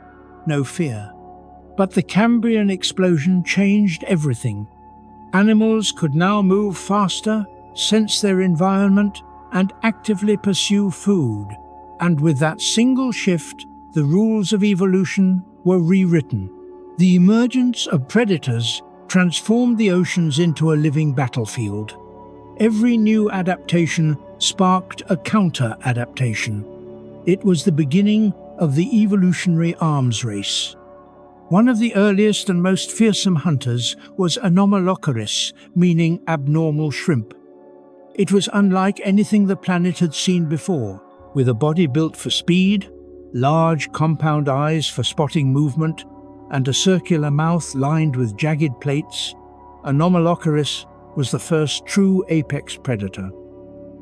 no fear. But the Cambrian explosion changed everything. Animals could now move faster, sense their environment, and actively pursue food. And with that single shift, the rules of evolution were rewritten. The emergence of predators transformed the oceans into a living battlefield. Every new adaptation sparked a counter-adaptation. It was the beginning of the evolutionary arms race. One of the earliest and most fearsome hunters was Anomalocaris, meaning abnormal shrimp. It was unlike anything the planet had seen before, with a body built for speed, large compound eyes for spotting movement, and a circular mouth lined with jagged plates. Anomalocaris was the first true apex predator.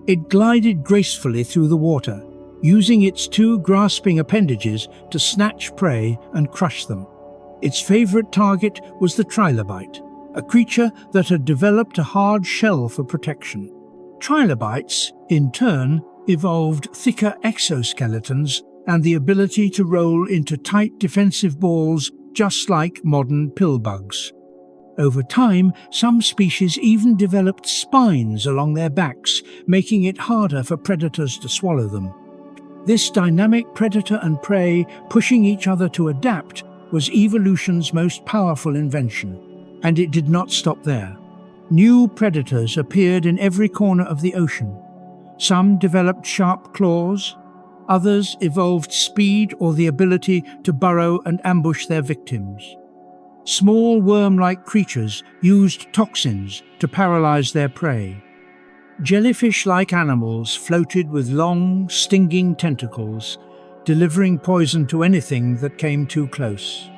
It glided gracefully through the water, using its two grasping appendages to snatch prey and crush them. Its favorite target was the trilobite, a creature that had developed a hard shell for protection. Trilobites, in turn, evolved thicker exoskeletons and the ability to roll into tight defensive balls just like modern pillbugs. Over time, some species even developed spines along their backs, making it harder for predators to swallow them. This dynamic predator and prey pushing each other to adapt was evolution's most powerful invention. And it did not stop there. New predators appeared in every corner of the ocean. Some developed sharp claws, others evolved speed or the ability to burrow and ambush their victims. Small worm-like creatures used toxins to paralyze their prey. Jellyfish-like animals floated with long, stinging tentacles, delivering poison to anything that came too close.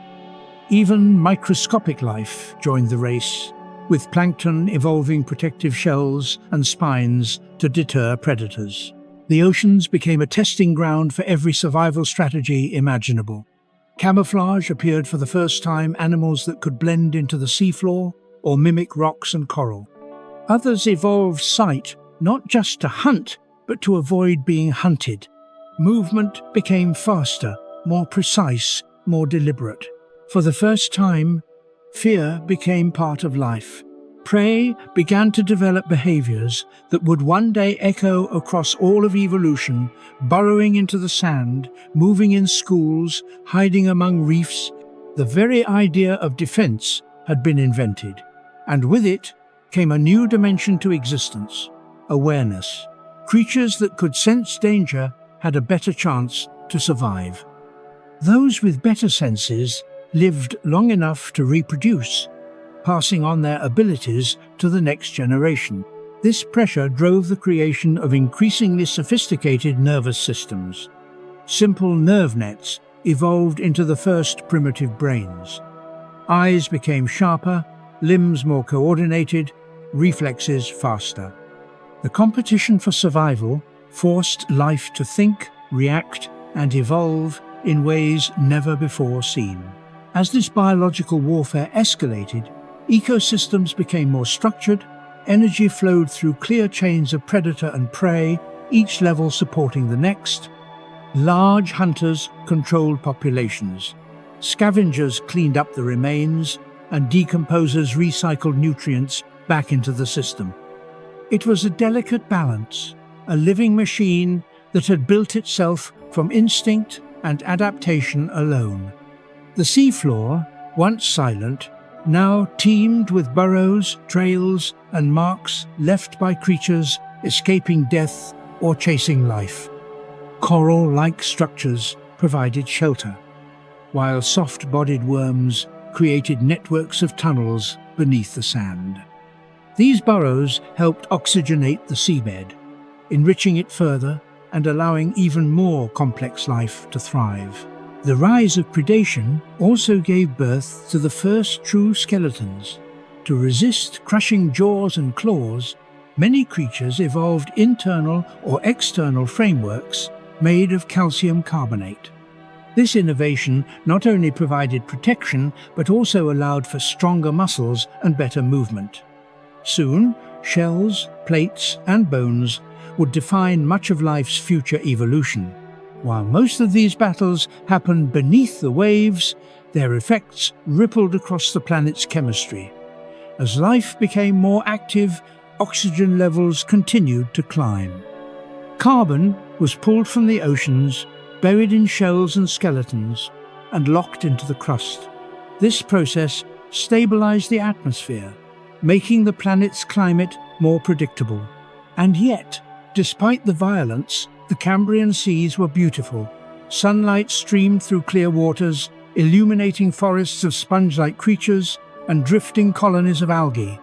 Even microscopic life joined the race, with plankton evolving protective shells and spines to deter predators. The oceans became a testing ground for every survival strategy imaginable. Camouflage appeared for the first time, animals that could blend into the seafloor or mimic rocks and coral. Others evolved sight, not just to hunt, but to avoid being hunted. Movement became faster, more precise, more deliberate. For the first time, fear became part of life. Prey began to develop behaviors that would one day echo across all of evolution, burrowing into the sand, moving in schools, hiding among reefs. The very idea of defense had been invented, and with it came a new dimension to existence: awareness. Creatures that could sense danger had a better chance to survive. Those with better senses lived long enough to reproduce, passing on their abilities to the next generation. This pressure drove the creation of increasingly sophisticated nervous systems. Simple nerve nets evolved into the first primitive brains. Eyes became sharper, limbs more coordinated, reflexes faster. The competition for survival forced life to think, react, and evolve in ways never before seen. As this biological warfare escalated, ecosystems became more structured, energy flowed through clear chains of predator and prey, each level supporting the next. Large hunters controlled populations. Scavengers cleaned up the remains, and decomposers recycled nutrients back into the system. It was a delicate balance, a living machine that had built itself from instinct and adaptation alone. The seafloor, once silent, now teemed with burrows, trails, and marks left by creatures escaping death or chasing life. Coral-like structures provided shelter, while soft-bodied worms created networks of tunnels beneath the sand. These burrows helped oxygenate the seabed, enriching it further and allowing even more complex life to thrive. The rise of predation also gave birth to the first true skeletons. To resist crushing jaws and claws, many creatures evolved internal or external frameworks made of calcium carbonate. This innovation not only provided protection, but also allowed for stronger muscles and better movement. Soon, shells, plates, and bones would define much of life's future evolution. While most of these battles happened beneath the waves, their effects rippled across the planet's chemistry. As life became more active, oxygen levels continued to climb. Carbon was pulled from the oceans, buried in shells and skeletons, and locked into the crust. This process stabilized the atmosphere, making the planet's climate more predictable. And yet, despite the violence, the Cambrian seas were beautiful. Sunlight streamed through clear waters, illuminating forests of sponge-like creatures and drifting colonies of algae.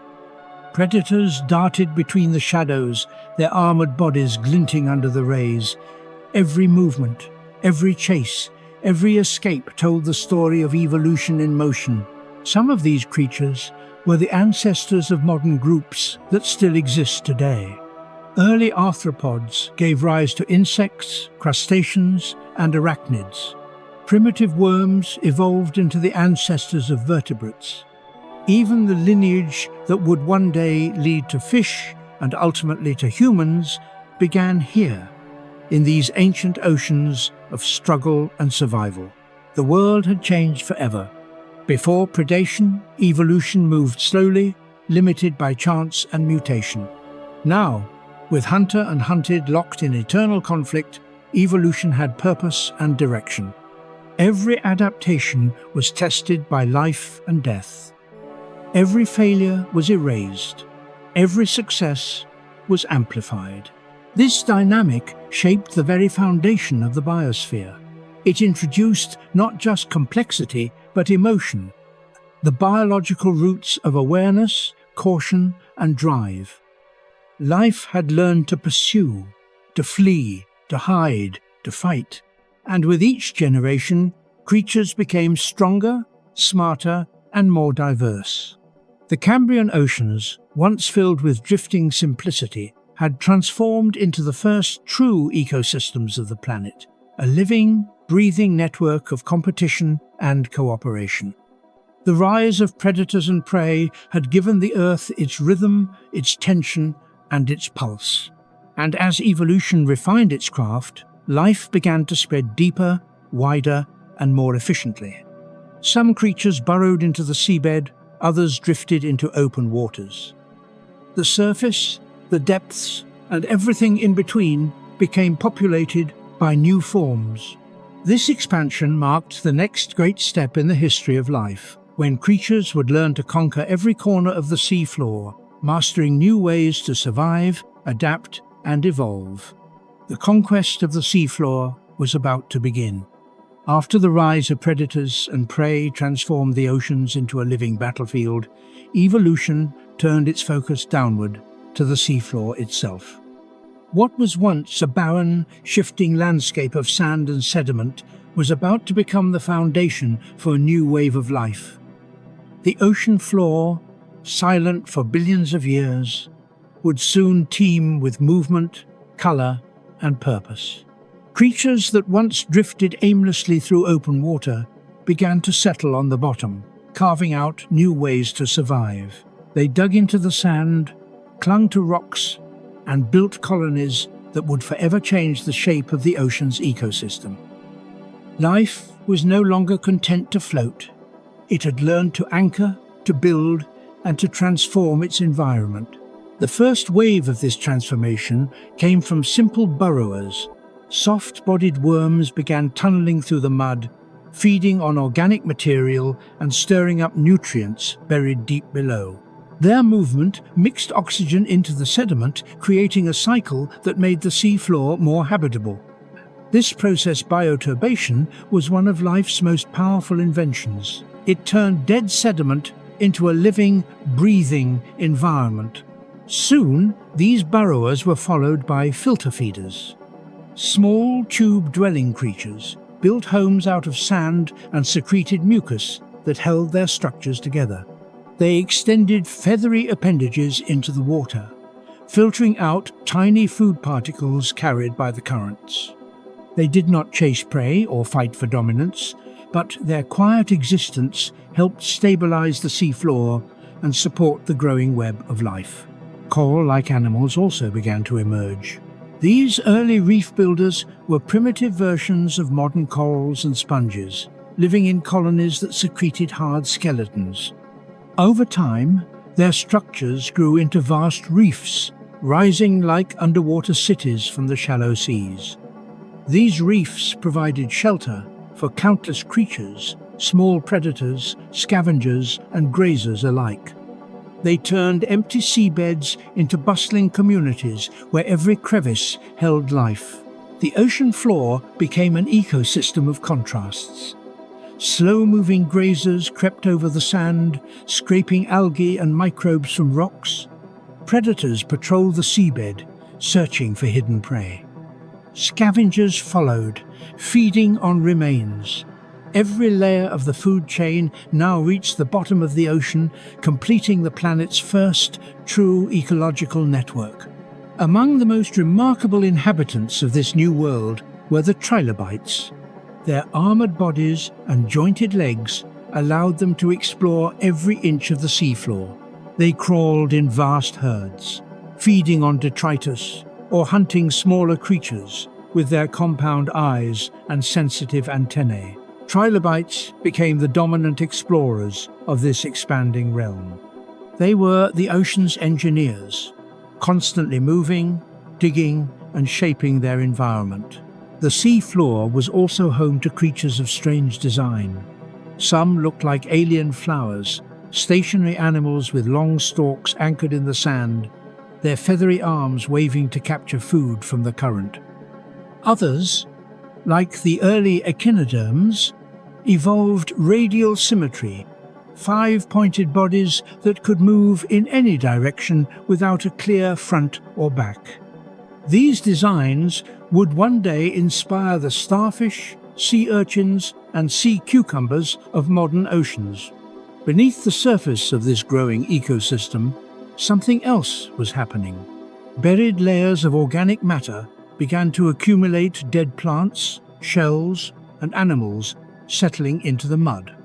Predators darted between the shadows, their armored bodies glinting under the rays. Every movement, every chase, every escape told the story of evolution in motion. Some of these creatures were the ancestors of modern groups that still exist today. Early arthropods gave rise to insects, crustaceans, and arachnids. Primitive worms evolved into the ancestors of vertebrates. Even the lineage that would one day lead to fish and ultimately to humans began here, in these ancient oceans of struggle and survival. The world had changed forever. Before predation, evolution moved slowly, limited by chance and mutation. Now, with hunter and hunted locked in eternal conflict, evolution had purpose and direction. Every adaptation was tested by life and death. Every failure was erased. Every success was amplified. This dynamic shaped the very foundation of the biosphere. It introduced not just complexity, but emotion, the biological roots of awareness, caution, and drive. Life had learned to pursue, to flee, to hide, to fight. And with each generation, creatures became stronger, smarter, and more diverse. The Cambrian oceans, once filled with drifting simplicity, had transformed into the first true ecosystems of the planet, a living, breathing network of competition and cooperation. The rise of predators and prey had given the Earth its rhythm, its tension, and its pulse. And as evolution refined its craft, life began to spread deeper, wider, and more efficiently. Some creatures burrowed into the seabed, others drifted into open waters. The surface, the depths, and everything in between became populated by new forms. This expansion marked the next great step in the history of life, when creatures would learn to conquer every corner of the seafloor, mastering new ways to survive, adapt, and evolve. The conquest of the seafloor was about to begin. After the rise of predators and prey transformed the oceans into a living battlefield, evolution turned its focus downward to the seafloor itself. What was once a barren, shifting landscape of sand and sediment was about to become the foundation for a new wave of life. The ocean floor, silent for billions of years, would soon teem with movement, color, and purpose. Creatures that once drifted aimlessly through open water began to settle on the bottom, carving out new ways to survive. They dug into the sand, clung to rocks, and built colonies that would forever change the shape of the ocean's ecosystem. Life was no longer content to float. It had learned to anchor, to build, and to transform its environment. The first wave of this transformation came from simple burrowers. Soft-bodied worms began tunneling through the mud, feeding on organic material and stirring up nutrients buried deep below. Their movement mixed oxygen into the sediment, creating a cycle that made the seafloor more habitable. This process, bioturbation, was one of life's most powerful inventions. It turned dead sediment into a living, breathing environment. Soon, these burrowers were followed by filter feeders. Small tube-dwelling creatures built homes out of sand and secreted mucus that held their structures together. They extended feathery appendages into the water, filtering out tiny food particles carried by the currents. They did not chase prey or fight for dominance, but their quiet existence helped stabilize the seafloor and support the growing web of life. Coral-like animals also began to emerge. These early reef builders were primitive versions of modern corals and sponges, living in colonies that secreted hard skeletons. Over time, their structures grew into vast reefs, rising like underwater cities from the shallow seas. These reefs provided shelter for countless creatures, small predators, scavengers, and grazers alike. They turned empty seabeds into bustling communities where every crevice held life. The ocean floor became an ecosystem of contrasts. Slow-moving grazers crept over the sand, scraping algae and microbes from rocks. Predators patrolled the seabed, searching for hidden prey. Scavengers followed, feeding on remains. Every layer of the food chain now reached the bottom of the ocean, completing the planet's first true ecological network. Among the most remarkable inhabitants of this new world were the trilobites. Their armored bodies and jointed legs allowed them to explore every inch of the seafloor. They crawled in vast herds, feeding on detritus or hunting smaller creatures with their compound eyes and sensitive antennae. Trilobites became the dominant explorers of this expanding realm. They were the ocean's engineers, constantly moving, digging, and shaping their environment. The sea floor was also home to creatures of strange design. Some looked like alien flowers, stationary animals with long stalks anchored in the sand, their feathery arms waving to capture food from the current. Others, like the early echinoderms, evolved radial symmetry, 5-pointed bodies that could move in any direction without a clear front or back. These designs would one day inspire the starfish, sea urchins, and sea cucumbers of modern oceans. Beneath the surface of this growing ecosystem, something else was happening. Buried layers of organic matter began to accumulate dead plants, shells, and animals settling into the mud.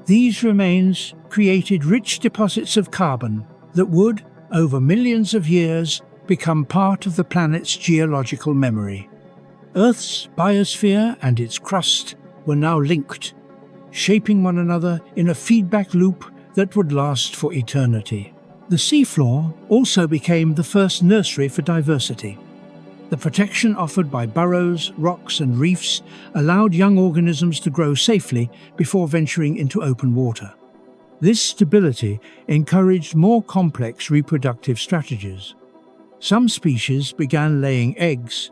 These remains created rich deposits of carbon that would, over millions of years, become part of the planet's geological memory. Earth's biosphere and its crust were now linked, shaping one another in a feedback loop that would last for eternity. The seafloor also became the first nursery for diversity. The protection offered by burrows, rocks, and reefs allowed young organisms to grow safely before venturing into open water. This stability encouraged more complex reproductive strategies. Some species began laying eggs.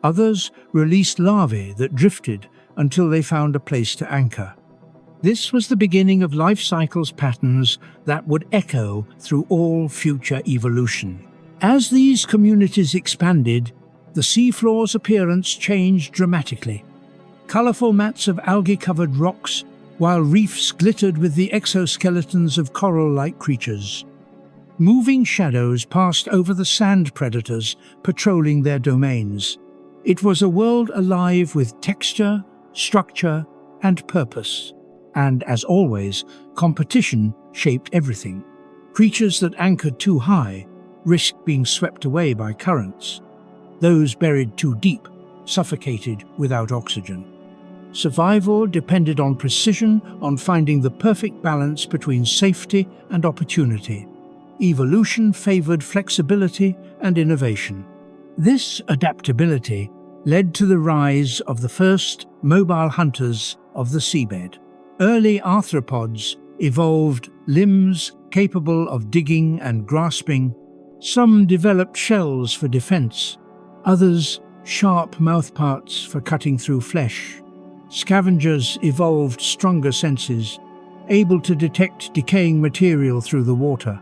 Others released larvae that drifted until they found a place to anchor. This was the beginning of life cycles patterns that would echo through all future evolution. As these communities expanded, the seafloor's appearance changed dramatically. Colorful mats of algae-covered rocks, while reefs glittered with the exoskeletons of coral-like creatures. Moving shadows passed over the sand predators, patrolling their domains. It was a world alive with texture, structure, and purpose. And, as always, competition shaped everything. Creatures that anchored too high risked being swept away by currents. Those buried too deep suffocated without oxygen. Survival depended on precision, on finding the perfect balance between safety and opportunity. Evolution favored flexibility and innovation. This adaptability led to the rise of the first mobile hunters of the seabed. Early arthropods evolved limbs capable of digging and grasping. Some developed shells for defense, others sharp mouthparts for cutting through flesh. Scavengers evolved stronger senses, able to detect decaying material through the water.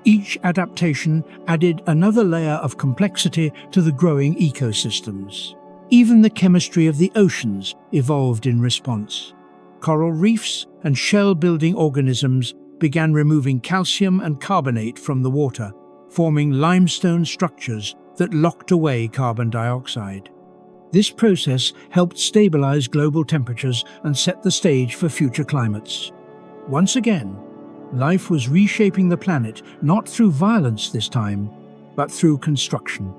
Each adaptation added another layer of complexity to the growing ecosystems. Even the chemistry of the oceans evolved in response. Coral reefs and shell-building organisms began removing calcium and carbonate from the water, forming limestone structures that locked away carbon dioxide. This process helped stabilize global temperatures and set the stage for future climates. Once again, life was reshaping the planet not through violence this time, but through construction.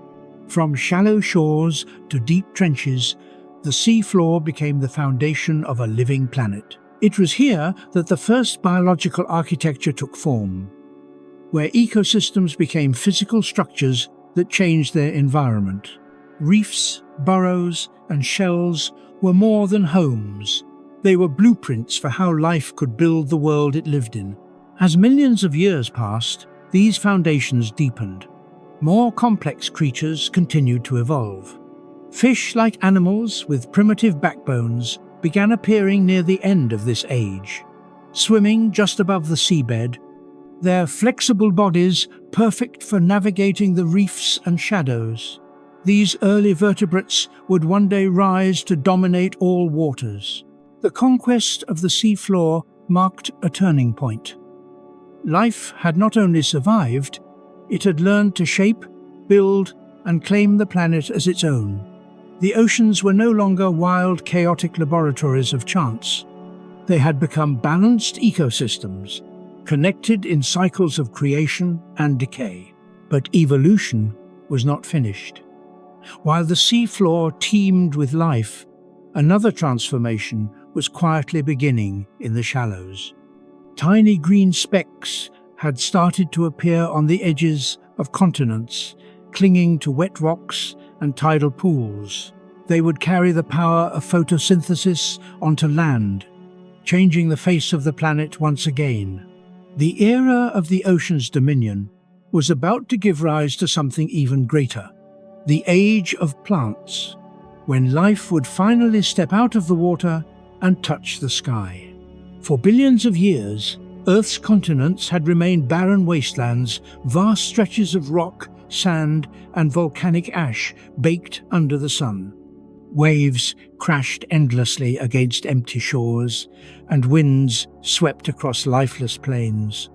From shallow shores to deep trenches, the seafloor became the foundation of a living planet. It was here that the first biological architecture took form, where ecosystems became physical structures that changed their environment. Reefs, burrows, and shells were more than homes. They were blueprints for how life could build the world it lived in. As millions of years passed, these foundations deepened. More complex creatures continued to evolve. Fish-like animals with primitive backbones began appearing near the end of this age. Swimming just above the seabed, their flexible bodies perfect for navigating the reefs and shadows. These early vertebrates would one day rise to dominate all waters. The conquest of the seafloor marked a turning point. Life had not only survived, it had learned to shape, build, and claim the planet as its own. The oceans were no longer wild, chaotic laboratories of chance. They had become balanced ecosystems, connected in cycles of creation and decay. But evolution was not finished. While the seafloor teemed with life, another transformation was quietly beginning in the shallows. Tiny green specks had started to appear on the edges of continents, clinging to wet rocks and tidal pools. They would carry the power of photosynthesis onto land, changing the face of the planet once again. The era of the ocean's dominion was about to give rise to something even greater, the age of plants, when life would finally step out of the water and touch the sky. For billions of years, Earth's continents had remained barren wastelands, vast stretches of rock, sand, and volcanic ash baked under the sun. Waves crashed endlessly against empty shores, and winds swept across lifeless plains.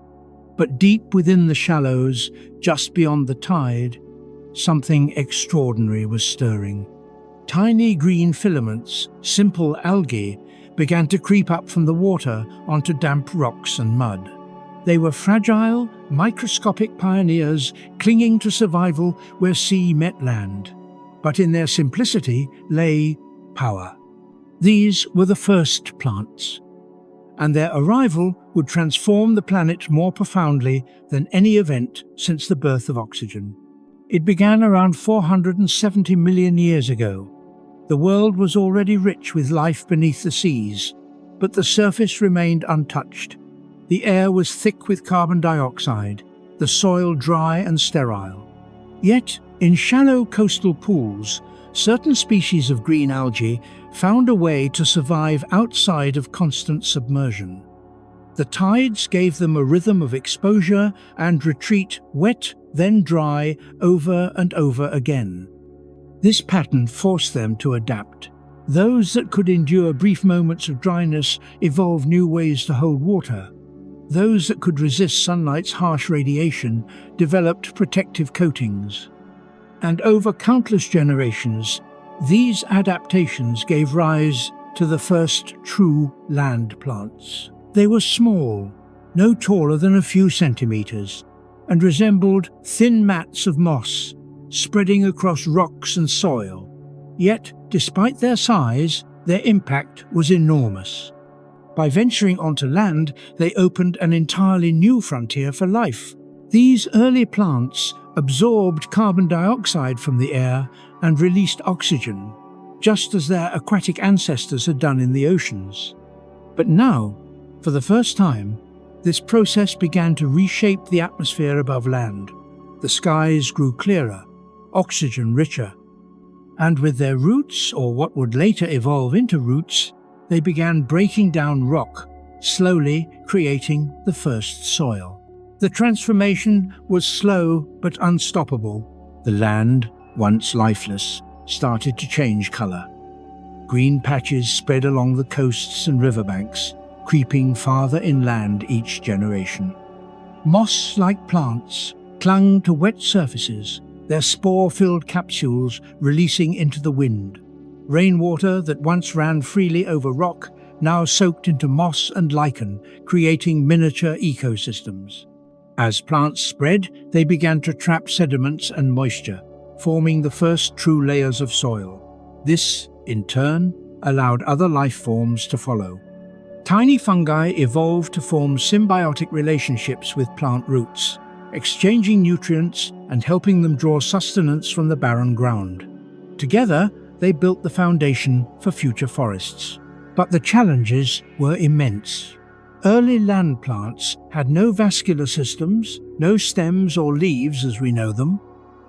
But deep within the shallows, just beyond the tide, something extraordinary was stirring. Tiny green filaments, simple algae, began to creep up from the water onto damp rocks and mud. They were fragile, microscopic pioneers clinging to survival where sea met land. But in their simplicity lay power. These were the first plants, and their arrival would transform the planet more profoundly than any event since the birth of oxygen. It began around 470 million years ago. The world was already rich with life beneath the seas, but the surface remained untouched. The air was thick with carbon dioxide, the soil dry and sterile. Yet, in shallow coastal pools, certain species of green algae found a way to survive outside of constant submersion. The tides gave them a rhythm of exposure and retreat, wet, then dry, over and over again. This pattern forced them to adapt. Those that could endure brief moments of dryness evolved new ways to hold water. Those that could resist sunlight's harsh radiation developed protective coatings. And over countless generations, these adaptations gave rise to the first true land plants. They were small, no taller than a few centimeters, and resembled thin mats of moss spreading across rocks and soil. Yet, despite their size, their impact was enormous. By venturing onto land, they opened an entirely new frontier for life. These early plants absorbed carbon dioxide from the air and released oxygen, just as their aquatic ancestors had done in the oceans. But now, for the first time, this process began to reshape the atmosphere above land. The skies grew clearer, oxygen richer, and with their roots, or what would later evolve into roots, they began breaking down rock, slowly creating the first soil. The transformation was slow but unstoppable. The land, once lifeless, started to change color. Green patches spread along the coasts and riverbanks, creeping farther inland each generation. Moss-like plants clung to wet surfaces, their spore-filled capsules releasing into the wind. Rainwater that once ran freely over rock now soaked into moss and lichen, creating miniature ecosystems. As plants spread, they began to trap sediments and moisture, forming the first true layers of soil. This, in turn, allowed other life forms to follow. Tiny fungi evolved to form symbiotic relationships with plant roots, exchanging nutrients and helping them draw sustenance from the barren ground. Together, they built the foundation for future forests. But the challenges were immense. Early land plants had no vascular systems, no stems or leaves as we know them.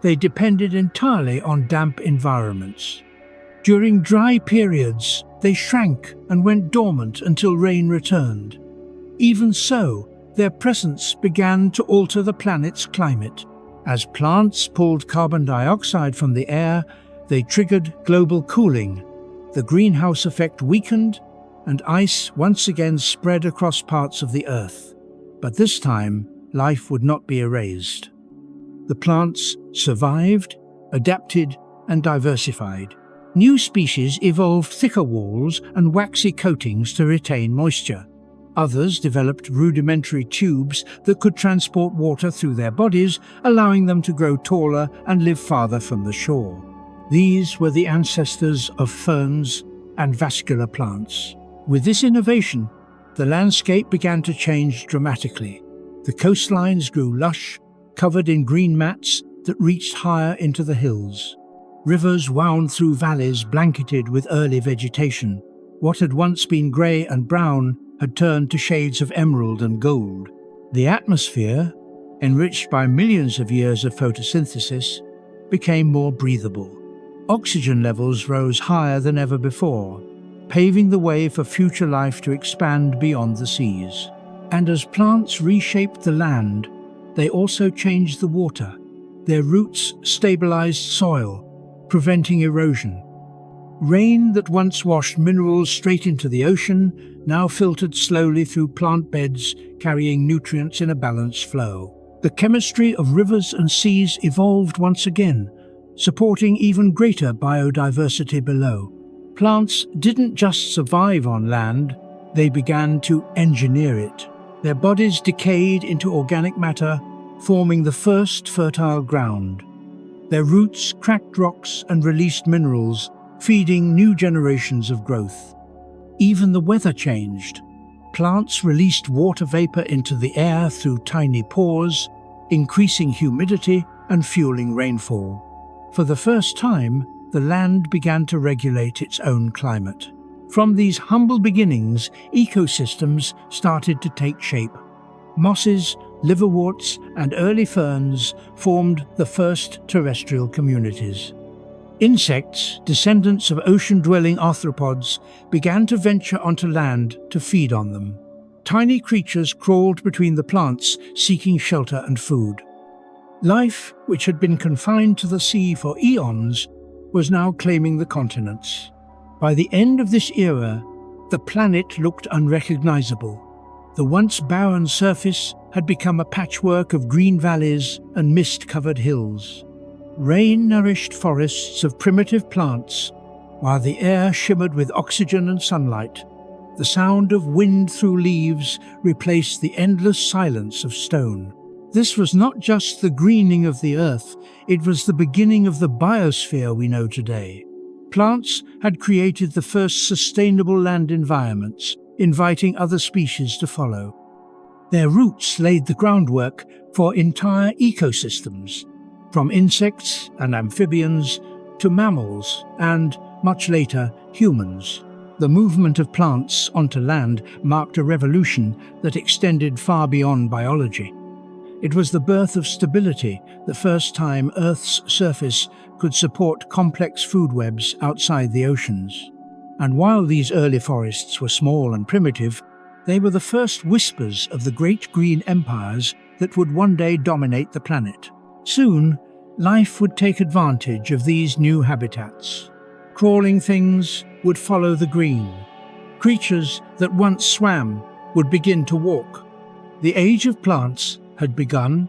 They depended entirely on damp environments. During dry periods, they shrank and went dormant until rain returned. Even so, their presence began to alter the planet's climate. As plants pulled carbon dioxide from the air, they triggered global cooling. The greenhouse effect weakened, and ice once again spread across parts of the Earth. But this time, life would not be erased. The plants survived, adapted, and diversified. New species evolved thicker walls and waxy coatings to retain moisture. Others developed rudimentary tubes that could transport water through their bodies, allowing them to grow taller and live farther from the shore. These were the ancestors of ferns and vascular plants. With this innovation, the landscape began to change dramatically. The coastlines grew lush, covered in green mats that reached higher into the hills. Rivers wound through valleys blanketed with early vegetation. What had once been grey and brown had turned to shades of emerald and gold. The atmosphere, enriched by millions of years of photosynthesis, became more breathable. Oxygen levels rose higher than ever before, paving the way for future life to expand beyond the seas. And as plants reshaped the land, they also changed the water. Their roots stabilized soil, preventing erosion. Rain that once washed minerals straight into the ocean now filtered slowly through plant beds, carrying nutrients in a balanced flow. The chemistry of rivers and seas evolved once again, supporting even greater biodiversity below. Plants didn't just survive on land, they began to engineer it. Their bodies decayed into organic matter, forming the first fertile ground. Their roots cracked rocks and released minerals, feeding new generations of growth. Even the weather changed. Plants released water vapor into the air through tiny pores, increasing humidity and fueling rainfall. For the first time, the land began to regulate its own climate. From these humble beginnings, ecosystems started to take shape. Mosses, liverworts, and early ferns formed the first terrestrial communities. Insects, descendants of ocean-dwelling arthropods, began to venture onto land to feed on them. Tiny creatures crawled between the plants, seeking shelter and food. Life, which had been confined to the sea for eons, was now claiming the continents. By the end of this era, the planet looked unrecognizable. The once barren surface had become a patchwork of green valleys and mist-covered hills. Rain-nourished forests of primitive plants, while the air shimmered with oxygen and sunlight. The sound of wind through leaves replaced the endless silence of stone. This was not just the greening of the earth, it was the beginning of the biosphere we know today. Plants had created the first sustainable land environments, inviting other species to follow. Their roots laid the groundwork for entire ecosystems, from insects and amphibians to mammals and, much later, humans. The movement of plants onto land marked a revolution that extended far beyond biology. It was the birth of stability, the first time Earth's surface could support complex food webs outside the oceans. And while these early forests were small and primitive, they were the first whispers of the great green empires that would one day dominate the planet. Soon, life would take advantage of these new habitats. Crawling things would follow the green. Creatures that once swam would begin to walk. The age of plants had begun,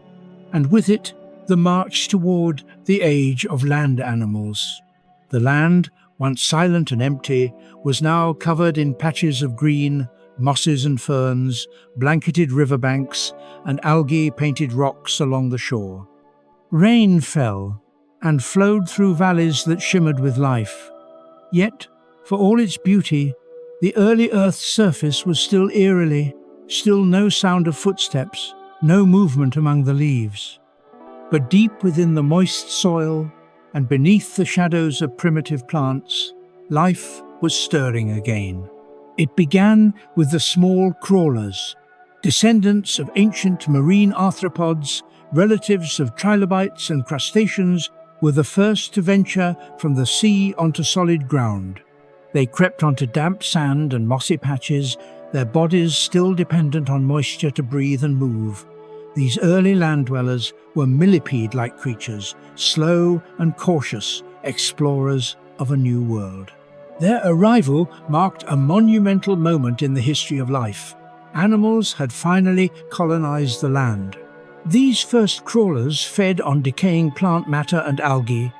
and with it, the march toward the age of land animals. The land, once silent and empty, was now covered in patches of green, mosses and ferns, blanketed riverbanks, and algae-painted rocks along the shore. Rain fell and flowed through valleys that shimmered with life. Yet, for all its beauty, the early Earth's surface was still eerily, still no sound of footsteps, no movement among the leaves. But deep within the moist soil and beneath the shadows of primitive plants, life was stirring again. It began with the small crawlers, descendants of ancient marine arthropods, relatives of trilobites and crustaceans, were the first to venture from the sea onto solid ground. They crept onto damp sand and mossy patches, their bodies still dependent on moisture to breathe and move. These early land dwellers were millipede-like creatures, slow and cautious, explorers of a new world. Their arrival marked a monumental moment in the history of life. Animals had finally colonized the land. These first crawlers fed on decaying plant matter and algae,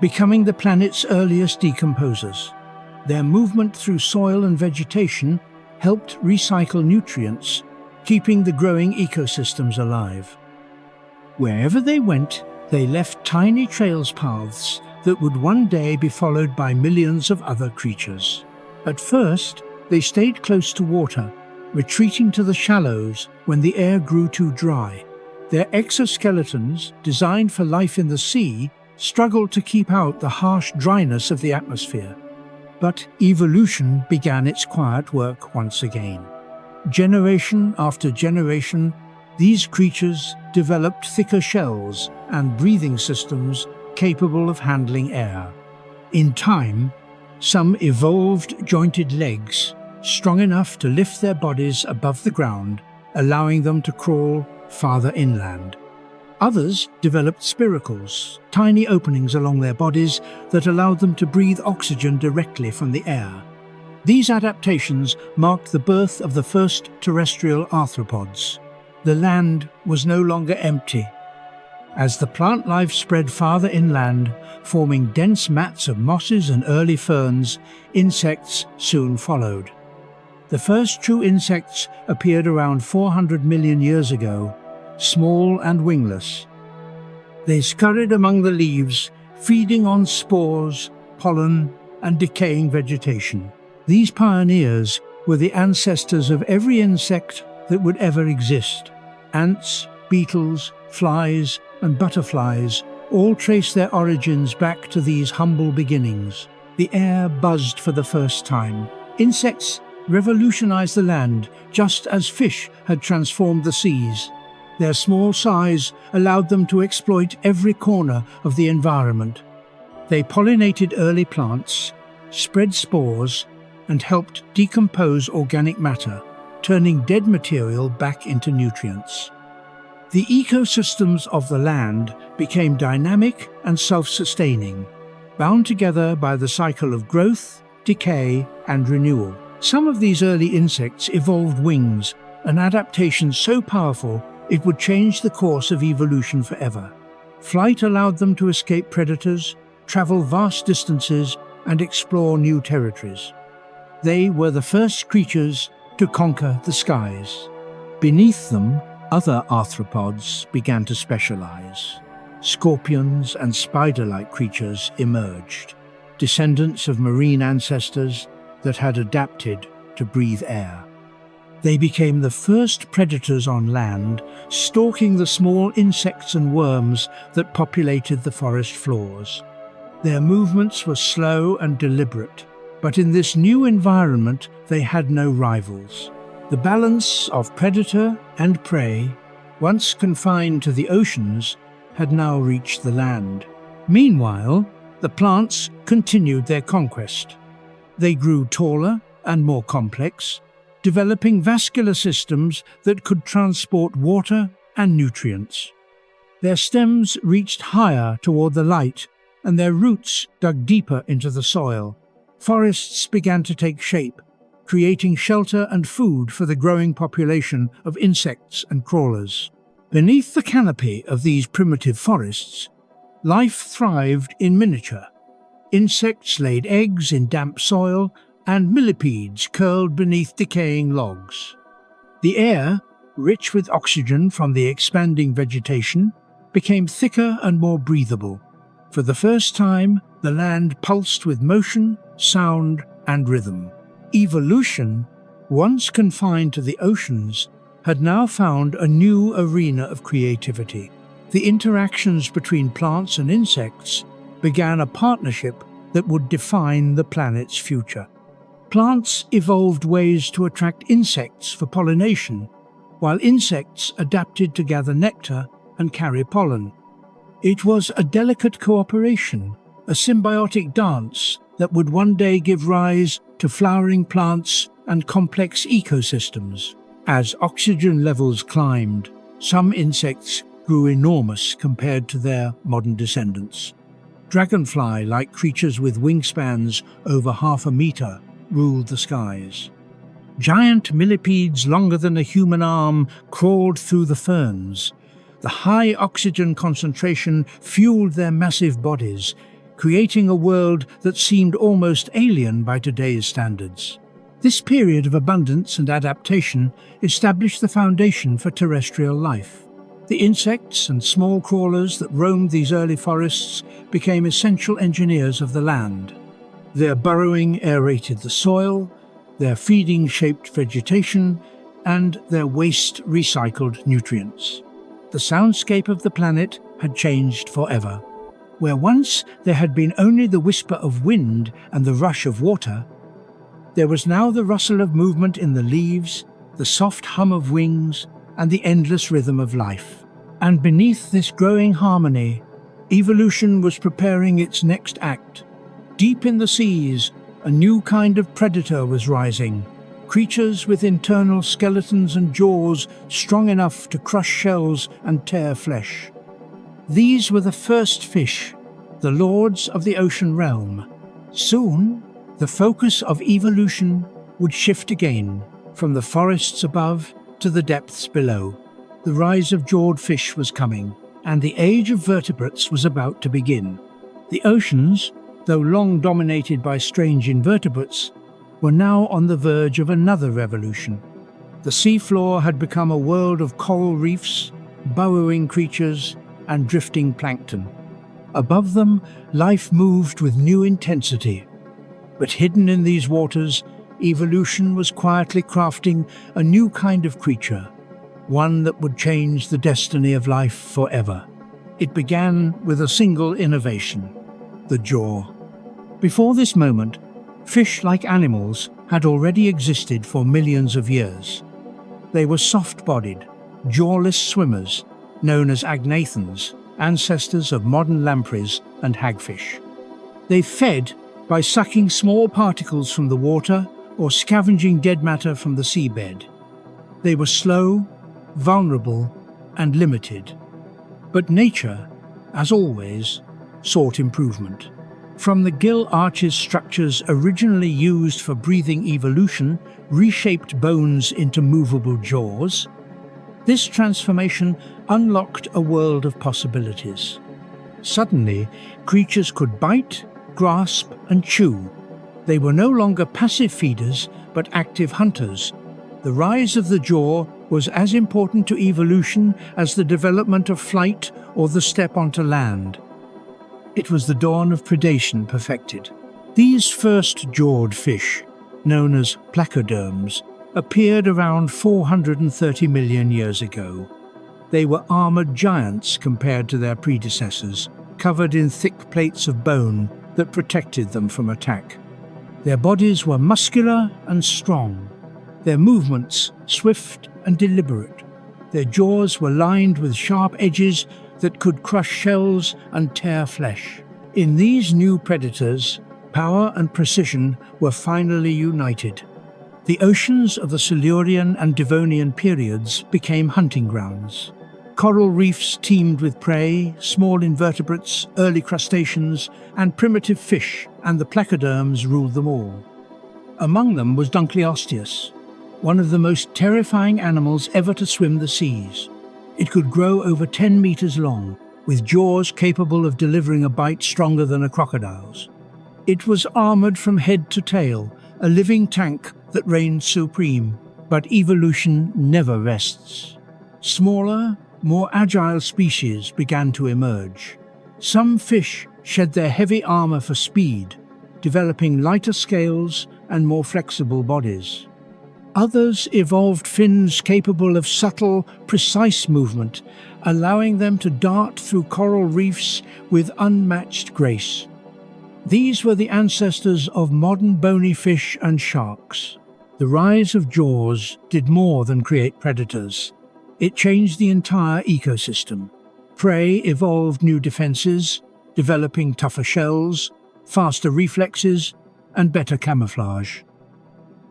becoming the planet's earliest decomposers. Their movement through soil and vegetation helped recycle nutrients, keeping the growing ecosystems alive. Wherever they went, they left tiny trails paths that would one day be followed by millions of other creatures. At first, they stayed close to water, retreating to the shallows when the air grew too dry. Their exoskeletons, designed for life in the sea, struggled to keep out the harsh dryness of the atmosphere. But evolution began its quiet work once again. Generation after generation, these creatures developed thicker shells and breathing systems capable of handling air. In time, some evolved jointed legs, strong enough to lift their bodies above the ground, allowing them to crawl farther inland. Others developed spiracles, tiny openings along their bodies that allowed them to breathe oxygen directly from the air. These adaptations marked the birth of the first terrestrial arthropods. The land was no longer empty. As the plant life spread farther inland, forming dense mats of mosses and early ferns, insects soon followed. The first true insects appeared around 400 million years ago, small and wingless. They scurried among the leaves, feeding on spores, pollen, and decaying vegetation. These pioneers were the ancestors of every insect that would ever exist. Ants, beetles, flies, and butterflies all trace their origins back to these humble beginnings. The air buzzed for the first time. Insects revolutionized the land just as fish had transformed the seas. Their small size allowed them to exploit every corner of the environment. They pollinated early plants, spread spores, and helped decompose organic matter, turning dead material back into nutrients. The ecosystems of the land became dynamic and self-sustaining, bound together by the cycle of growth, decay, and renewal. Some of these early insects evolved wings, an adaptation so powerful it would change the course of evolution forever. Flight allowed them to escape predators, travel vast distances, and explore new territories. They were the first creatures to conquer the skies. Beneath them, other arthropods began to specialize. Scorpions and spider-like creatures emerged, descendants of marine ancestors that had adapted to breathe air. They became the first predators on land, stalking the small insects and worms that populated the forest floors. Their movements were slow and deliberate, but in this new environment they had no rivals. The balance of predator and prey, once confined to the oceans, had now reached the land. Meanwhile, the plants continued their conquest. They grew taller and more complex, developing vascular systems that could transport water and nutrients. Their stems reached higher toward the light, and their roots dug deeper into the soil. Forests began to take shape, creating shelter and food for the growing population of insects and crawlers. Beneath the canopy of these primitive forests, life thrived in miniature. Insects laid eggs in damp soil, and millipedes curled beneath decaying logs. The air, rich with oxygen from the expanding vegetation, became thicker and more breathable. For the first time, the land pulsed with motion, sound, and rhythm. Evolution, once confined to the oceans, had now found a new arena of creativity. The interactions between plants and insects began a partnership that would define the planet's future. Plants evolved ways to attract insects for pollination, while insects adapted to gather nectar and carry pollen. It was a delicate cooperation, a symbiotic dance that would one day give rise to flowering plants and complex ecosystems. As oxygen levels climbed, some insects grew enormous compared to their modern descendants. Dragonfly-like creatures with wingspans over 1/2 meter ruled the skies. Giant millipedes longer than a human arm crawled through the ferns. The high oxygen concentration fueled their massive bodies, creating a world that seemed almost alien by today's standards. This period of abundance and adaptation established the foundation for terrestrial life. The insects and small crawlers that roamed these early forests became essential engineers of the land. Their burrowing aerated the soil, their feeding shaped vegetation, and their waste recycled nutrients. The soundscape of the planet had changed forever. Where once there had been only the whisper of wind and the rush of water, there was now the rustle of movement in the leaves, the soft hum of wings, and the endless rhythm of life. And beneath this growing harmony, evolution was preparing its next act. Deep in the seas, a new kind of predator was rising. Creatures with internal skeletons and jaws strong enough to crush shells and tear flesh. These were the first fish, the lords of the ocean realm. Soon, the focus of evolution would shift again, from the forests above to the depths below. The rise of jawed fish was coming, and the age of vertebrates was about to begin. The oceans, though long dominated by strange invertebrates, were now on the verge of another revolution. The seafloor had become a world of coral reefs, burrowing creatures, and drifting plankton. Above them, life moved with new intensity. But hidden in these waters, evolution was quietly crafting a new kind of creature, one that would change the destiny of life forever. It began with a single innovation: the jaw. Before this moment, fish, like animals, had already existed for millions of years. They were soft-bodied, jawless swimmers, known as agnathans, ancestors of modern lampreys and hagfish. They fed by sucking small particles from the water or scavenging dead matter from the seabed. They were slow, vulnerable, and limited. But nature, as always, sought improvement. From the gill arches structures originally used for breathing evolution reshaped bones into movable jaws, this transformation unlocked a world of possibilities. Suddenly, creatures could bite, grasp, and chew. They were no longer passive feeders, but active hunters. The rise of the jaw was as important to evolution as the development of flight or the step onto land. It was the dawn of predation perfected. These first-jawed fish, known as placoderms, appeared around 430 million years ago. They were armored giants compared to their predecessors, covered in thick plates of bone that protected them from attack. Their bodies were muscular and strong, their movements swift and deliberate. Their jaws were lined with sharp edges that could crush shells and tear flesh. In these new predators, power and precision were finally united. The oceans of the Silurian and Devonian periods became hunting grounds. Coral reefs teemed with prey, small invertebrates, early crustaceans, and primitive fish, and the placoderms ruled them all. Among them was Dunkleosteus, one of the most terrifying animals ever to swim the seas. It could grow over 10 meters long, with jaws capable of delivering a bite stronger than a crocodile's. It was armored from head to tail, a living tank that reigned supreme. But evolution never rests. Smaller, more agile species began to emerge. Some fish shed their heavy armor for speed, developing lighter scales and more flexible bodies. Others evolved fins capable of subtle, precise movement, allowing them to dart through coral reefs with unmatched grace. These were the ancestors of modern bony fish and sharks. The rise of jaws did more than create predators. It changed the entire ecosystem. Prey evolved new defenses, developing tougher shells, faster reflexes, and better camouflage.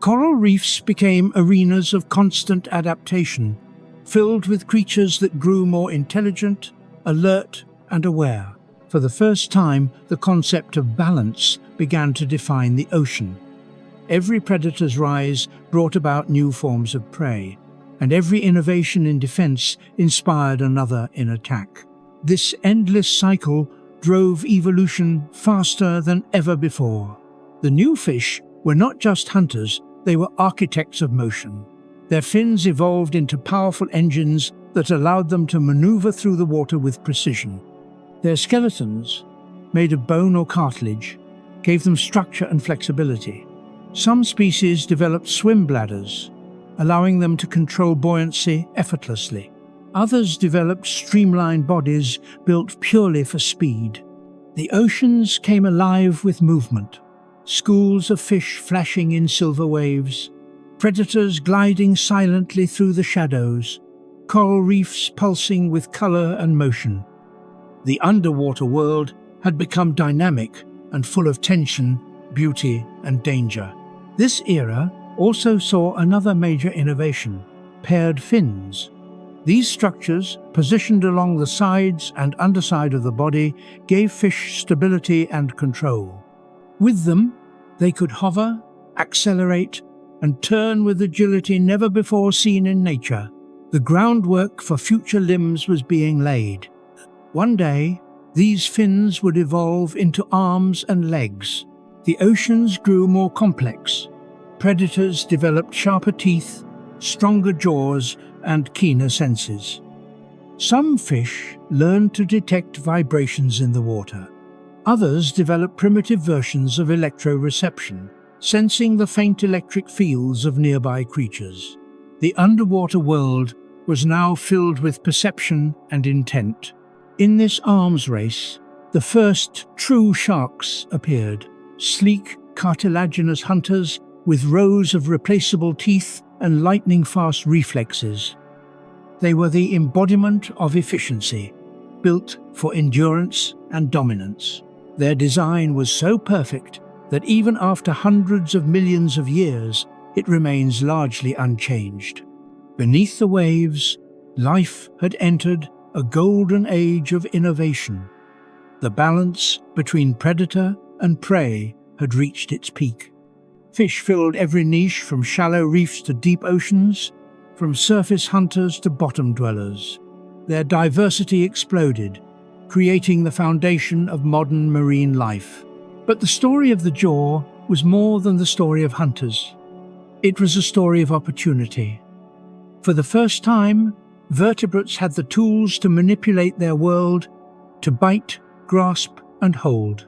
Coral reefs became arenas of constant adaptation, filled with creatures that grew more intelligent, alert, and aware. For the first time, the concept of balance began to define the ocean. Every predator's rise brought about new forms of prey, and every innovation in defense inspired another in attack. This endless cycle drove evolution faster than ever before. The new fish were not just hunters, they were architects of motion. Their fins evolved into powerful engines that allowed them to maneuver through the water with precision. Their skeletons, made of bone or cartilage, gave them structure and flexibility. Some species developed swim bladders, allowing them to control buoyancy effortlessly. Others developed streamlined bodies built purely for speed. The oceans came alive with movement. Schools of fish flashing in silver waves, predators gliding silently through the shadows, coral reefs pulsing with color and motion. The underwater world had become dynamic and full of tension, beauty, and danger. This era also saw another major innovation: paired fins. These structures, positioned along the sides and underside of the body, gave fish stability and control. With them, they could hover, accelerate, and turn with agility never before seen in nature. The groundwork for future limbs was being laid. One day, these fins would evolve into arms and legs. The oceans grew more complex. Predators developed sharper teeth, stronger jaws, and keener senses. Some fish learned to detect vibrations in the water. Others developed primitive versions of electroreception, sensing the faint electric fields of nearby creatures. The underwater world was now filled with perception and intent. In this arms race, the first true sharks appeared, sleek, cartilaginous hunters with rows of replaceable teeth and lightning-fast reflexes. They were the embodiment of efficiency, built for endurance and dominance. Their design was so perfect that even after hundreds of millions of years, it remains largely unchanged. Beneath the waves, life had entered a golden age of innovation. The balance between predator and prey had reached its peak. Fish filled every niche from shallow reefs to deep oceans, from surface hunters to bottom dwellers. Their diversity exploded, creating the foundation of modern marine life. But the story of the jaw was more than the story of hunters. It was a story of opportunity. For the first time, vertebrates had the tools to manipulate their world, to bite, grasp, and hold.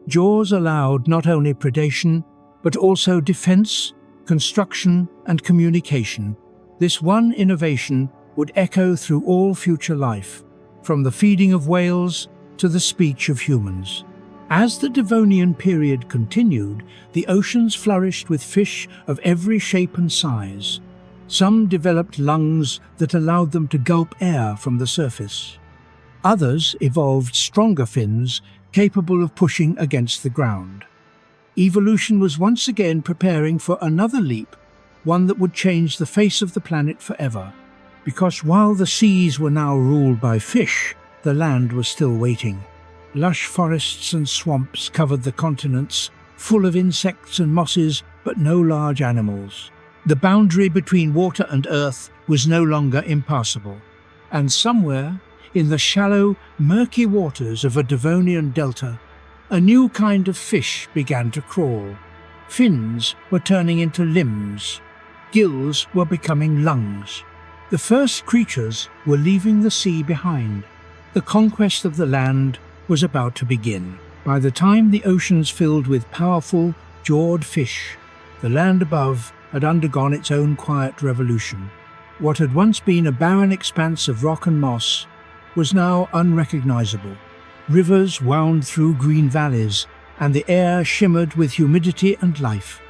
Jaws allowed not only predation, but also defense, construction, and communication. This one innovation would echo through all future life, from the feeding of whales to the speech of humans. As the Devonian period continued, the oceans flourished with fish of every shape and size. Some developed lungs that allowed them to gulp air from the surface. Others evolved stronger fins capable of pushing against the ground. Evolution was once again preparing for another leap, one that would change the face of the planet forever. Because while the seas were now ruled by fish, the land was still waiting. Lush forests and swamps covered the continents, full of insects and mosses, but no large animals. The boundary between water and earth was no longer impassable, and somewhere, in the shallow, murky waters of a Devonian delta, a new kind of fish began to crawl. Fins were turning into limbs. Gills were becoming lungs. The first creatures were leaving the sea behind. The conquest of the land was about to begin. By the time the oceans filled with powerful, jawed fish, the land above had undergone its own quiet revolution. What had once been a barren expanse of rock and moss was now unrecognizable. Rivers wound through green valleys, and the air shimmered with humidity and life.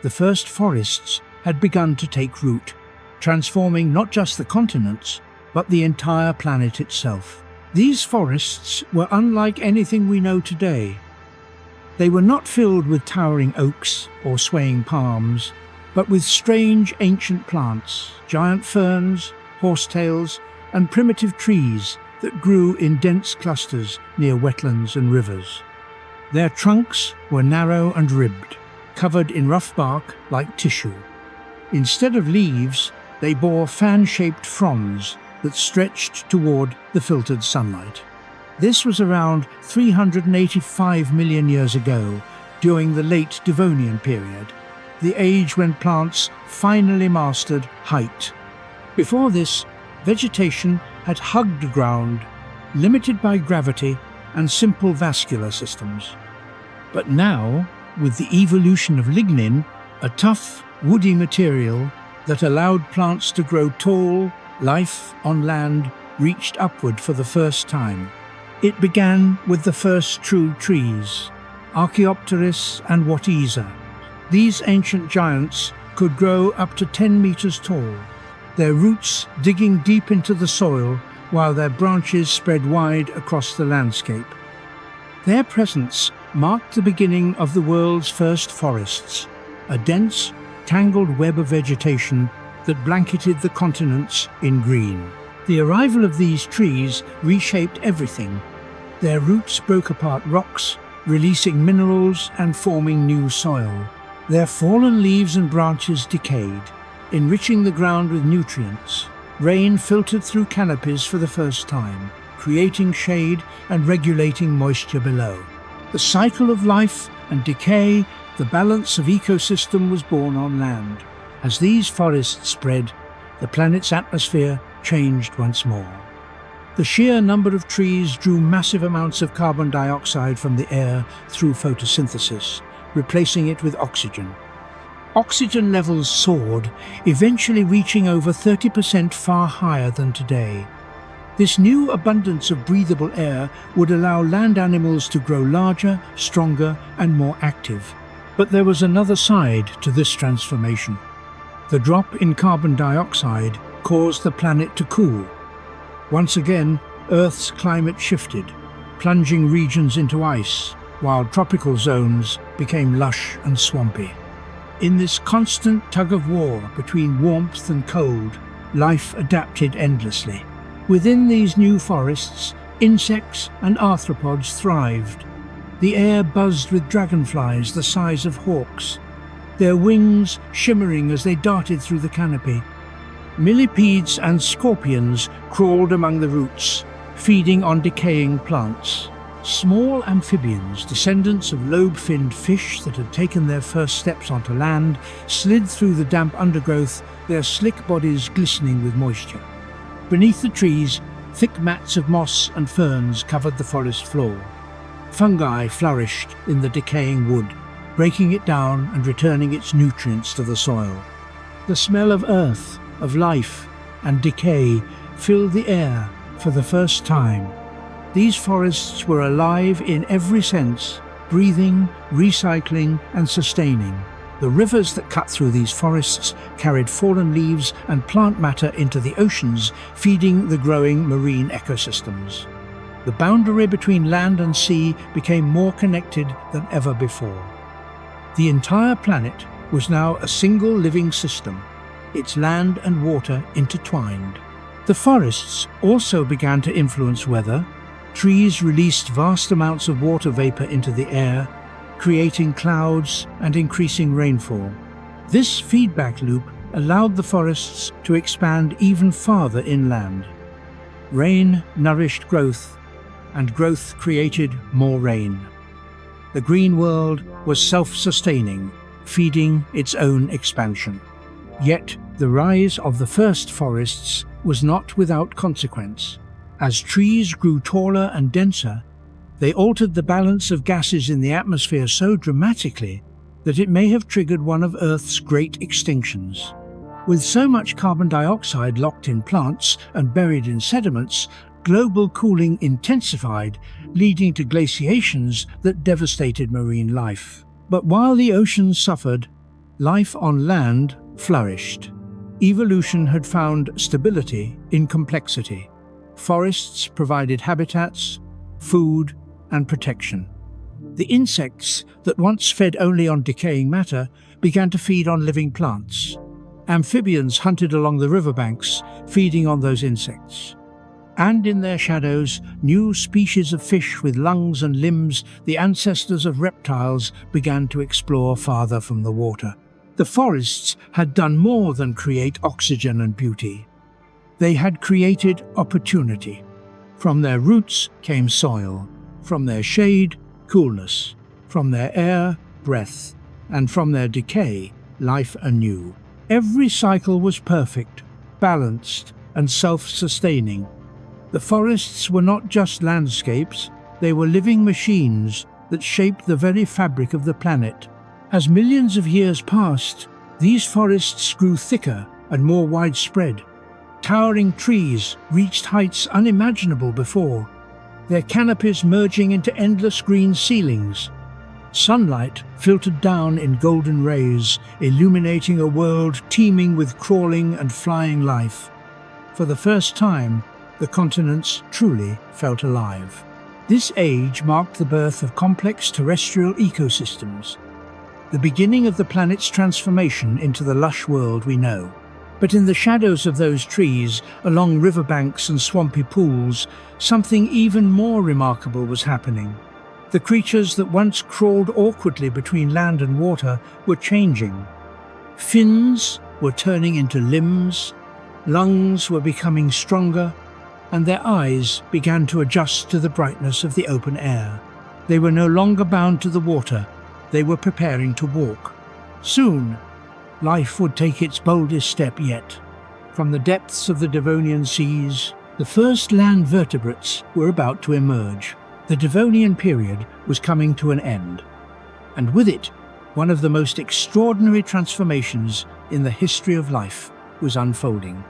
The first forests had begun to take root, transforming not just the continents, but the entire planet itself. These forests were unlike anything we know today. They were not filled with towering oaks or swaying palms, but with strange ancient plants, giant ferns, horsetails, and primitive trees that grew in dense clusters near wetlands and rivers. Their trunks were narrow and ribbed, covered in rough bark like tissue. Instead of leaves, they bore fan-shaped fronds that stretched toward the filtered sunlight. This was around 385 million years ago, during the late Devonian period, the age when plants finally mastered height. Before this, vegetation had hugged the ground, limited by gravity and simple vascular systems. But now, with the evolution of lignin, a tough, woody material that allowed plants to grow tall, life on land reached upward for the first time. It began with the first true trees, Archaeopteris and Watiza. These ancient giants could grow up to 10 meters tall, their roots digging deep into the soil while their branches spread wide across the landscape. Their presence marked the beginning of the world's first forests, a dense, tangled web of vegetation that blanketed the continents in green. The arrival of these trees reshaped everything. Their roots broke apart rocks, releasing minerals and forming new soil. Their fallen leaves and branches decayed, enriching the ground with nutrients. Rain filtered through canopies for the first time, creating shade and regulating moisture below. The cycle of life and decay, the balance of ecosystem was born on land. As these forests spread, the planet's atmosphere changed once more. The sheer number of trees drew massive amounts of carbon dioxide from the air through photosynthesis, replacing it with oxygen. Oxygen levels soared, eventually reaching over 30% far higher than today. This new abundance of breathable air would allow land animals to grow larger, stronger, and more active. But there was another side to this transformation. The drop in carbon dioxide caused the planet to cool. Once again, Earth's climate shifted, plunging regions into ice, while tropical zones became lush and swampy. In this constant tug-of-war between warmth and cold, life adapted endlessly. Within these new forests, insects and arthropods thrived. The air buzzed with dragonflies the size of hawks, their wings shimmering as they darted through the canopy. Millipedes and scorpions crawled among the roots, feeding on decaying plants. Small amphibians, descendants of lobe-finned fish that had taken their first steps onto land, slid through the damp undergrowth, their slick bodies glistening with moisture. Beneath the trees, thick mats of moss and ferns covered the forest floor. Fungi flourished in the decaying wood, breaking it down and returning its nutrients to the soil. The smell of earth, of life and decay filled the air for the first time. These forests were alive in every sense, breathing, recycling and sustaining. The rivers that cut through these forests carried fallen leaves and plant matter into the oceans, feeding the growing marine ecosystems. The boundary between land and sea became more connected than ever before. The entire planet was now a single living system, its land and water intertwined. The forests also began to influence weather. Trees released vast amounts of water vapor into the air, creating clouds and increasing rainfall. This feedback loop allowed the forests to expand even farther inland. Rain nourished growth, and growth created more rain. The green world was self-sustaining, feeding its own expansion. Yet, the rise of the first forests was not without consequence. As trees grew taller and denser, they altered the balance of gases in the atmosphere so dramatically that it may have triggered one of Earth's great extinctions. With so much carbon dioxide locked in plants and buried in sediments, global cooling intensified, leading to glaciations that devastated marine life. But while the oceans suffered, life on land flourished. Evolution had found stability in complexity. Forests provided habitats, food, and protection. The insects that once fed only on decaying matter began to feed on living plants. Amphibians hunted along the riverbanks, feeding on those insects. And in their shadows, new species of fish with lungs and limbs, the ancestors of reptiles, began to explore farther from the water. The forests had done more than create oxygen and beauty. They had created opportunity. From their roots came soil, from their shade, coolness, from their air, breath, and from their decay, life anew. Every cycle was perfect, balanced, and self-sustaining. The forests were not just landscapes, they were living machines that shaped the very fabric of the planet. As millions of years passed, these forests grew thicker and more widespread. Towering trees reached heights unimaginable before, their canopies merging into endless green ceilings. Sunlight filtered down in golden rays, illuminating a world teeming with crawling and flying life. For the first time, the continents truly felt alive. This age marked the birth of complex terrestrial ecosystems, the beginning of the planet's transformation into the lush world we know. But in the shadows of those trees, along riverbanks and swampy pools, something even more remarkable was happening. The creatures that once crawled awkwardly between land and water were changing. Fins were turning into limbs, lungs were becoming stronger, and their eyes began to adjust to the brightness of the open air. They were no longer bound to the water, they were preparing to walk. Soon, life would take its boldest step yet. From the depths of the Devonian seas, the first land vertebrates were about to emerge. The Devonian period was coming to an end, and with it, one of the most extraordinary transformations in the history of life was unfolding.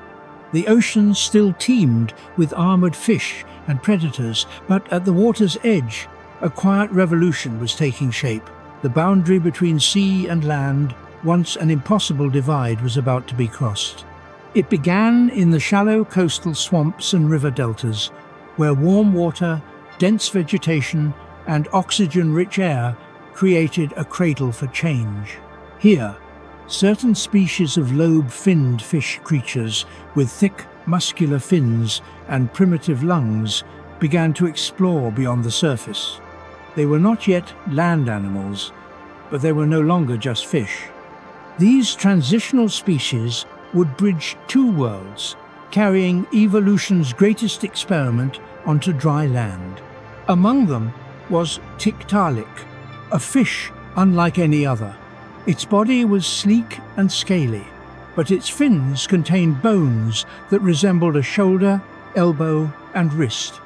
The oceans still teemed with armored fish and predators, but at the water's edge, a quiet revolution was taking shape. The boundary between sea and land, once an impossible divide, was about to be crossed. It began in the shallow coastal swamps and river deltas, where warm water, dense vegetation, and oxygen-rich air created a cradle for change. Here, certain species of lobe-finned fish creatures with thick, muscular fins and primitive lungs began to explore beyond the surface. They were not yet land animals, but they were no longer just fish. These transitional species would bridge two worlds, carrying evolution's greatest experiment onto dry land. Among them was Tiktaalik, a fish unlike any other. Its body was sleek and scaly, but its fins contained bones that resembled a shoulder, elbow, and wrist.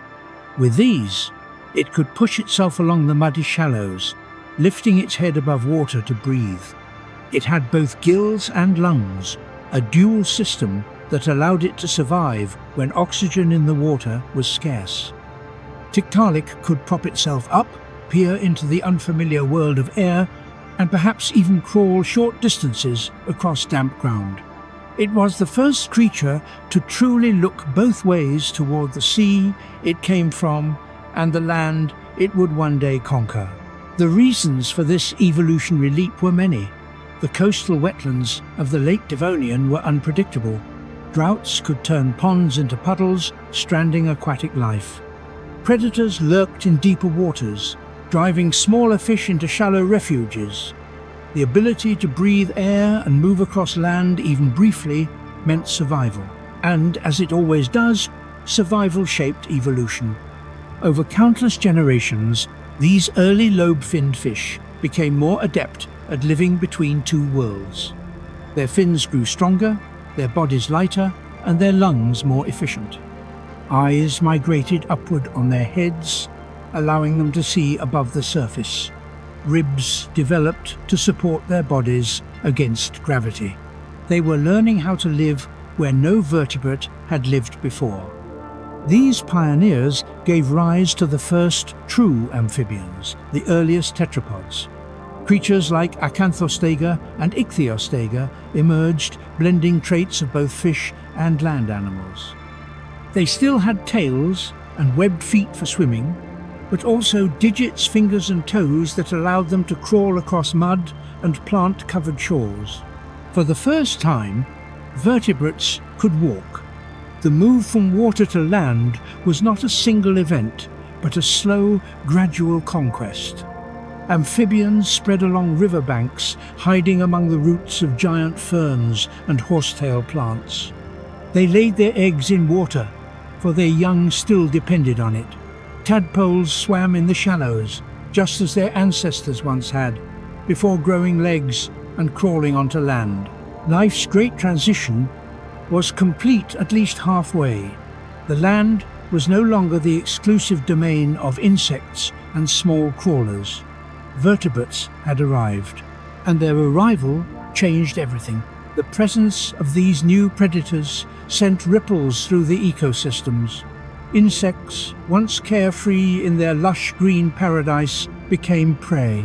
With these, it could push itself along the muddy shallows, lifting its head above water to breathe. It had both gills and lungs, a dual system that allowed it to survive when oxygen in the water was scarce. Tiktaalik could prop itself up, peer into the unfamiliar world of air, and perhaps even crawl short distances across damp ground. It was the first creature to truly look both ways toward the sea it came from and the land it would one day conquer. The reasons for this evolutionary leap were many. The coastal wetlands of the late Devonian were unpredictable. Droughts could turn ponds into puddles, stranding aquatic life. Predators lurked in deeper waters, driving smaller fish into shallow refuges. The ability to breathe air and move across land even briefly meant survival. And, as it always does, survival shaped evolution. Over countless generations, these early lobe-finned fish became more adept at living between two worlds. Their fins grew stronger, their bodies lighter, and their lungs more efficient. Eyes migrated upward on their heads, allowing them to see above the surface. Ribs developed to support their bodies against gravity. They were learning how to live where no vertebrate had lived before. These pioneers gave rise to the first true amphibians, the earliest tetrapods. Creatures like Acanthostega and Ichthyostega emerged, blending traits of both fish and land animals. They still had tails and webbed feet for swimming, but also digits, fingers and toes that allowed them to crawl across mud and plant-covered shores. For the first time, vertebrates could walk. The move from water to land was not a single event, but a slow, gradual conquest. Amphibians spread along riverbanks, hiding among the roots of giant ferns and horsetail plants. They laid their eggs in water, for their young still depended on it. Tadpoles swam in the shallows, just as their ancestors once had, before growing legs and crawling onto land. Life's great transition was complete at least halfway. The land was no longer the exclusive domain of insects and small crawlers. Vertebrates had arrived, and their arrival changed everything. The presence of these new predators sent ripples through the ecosystems. Insects, once carefree in their lush green paradise, became prey.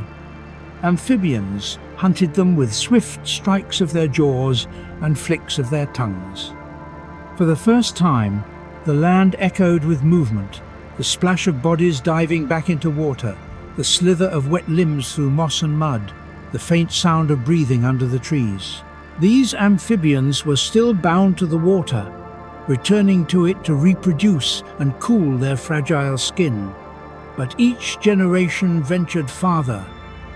Amphibians hunted them with swift strikes of their jaws and flicks of their tongues. For the first time, the land echoed with movement, the splash of bodies diving back into water, the slither of wet limbs through moss and mud, the faint sound of breathing under the trees. These amphibians were still bound to the water, returning to it to reproduce and cool their fragile skin. But each generation ventured farther,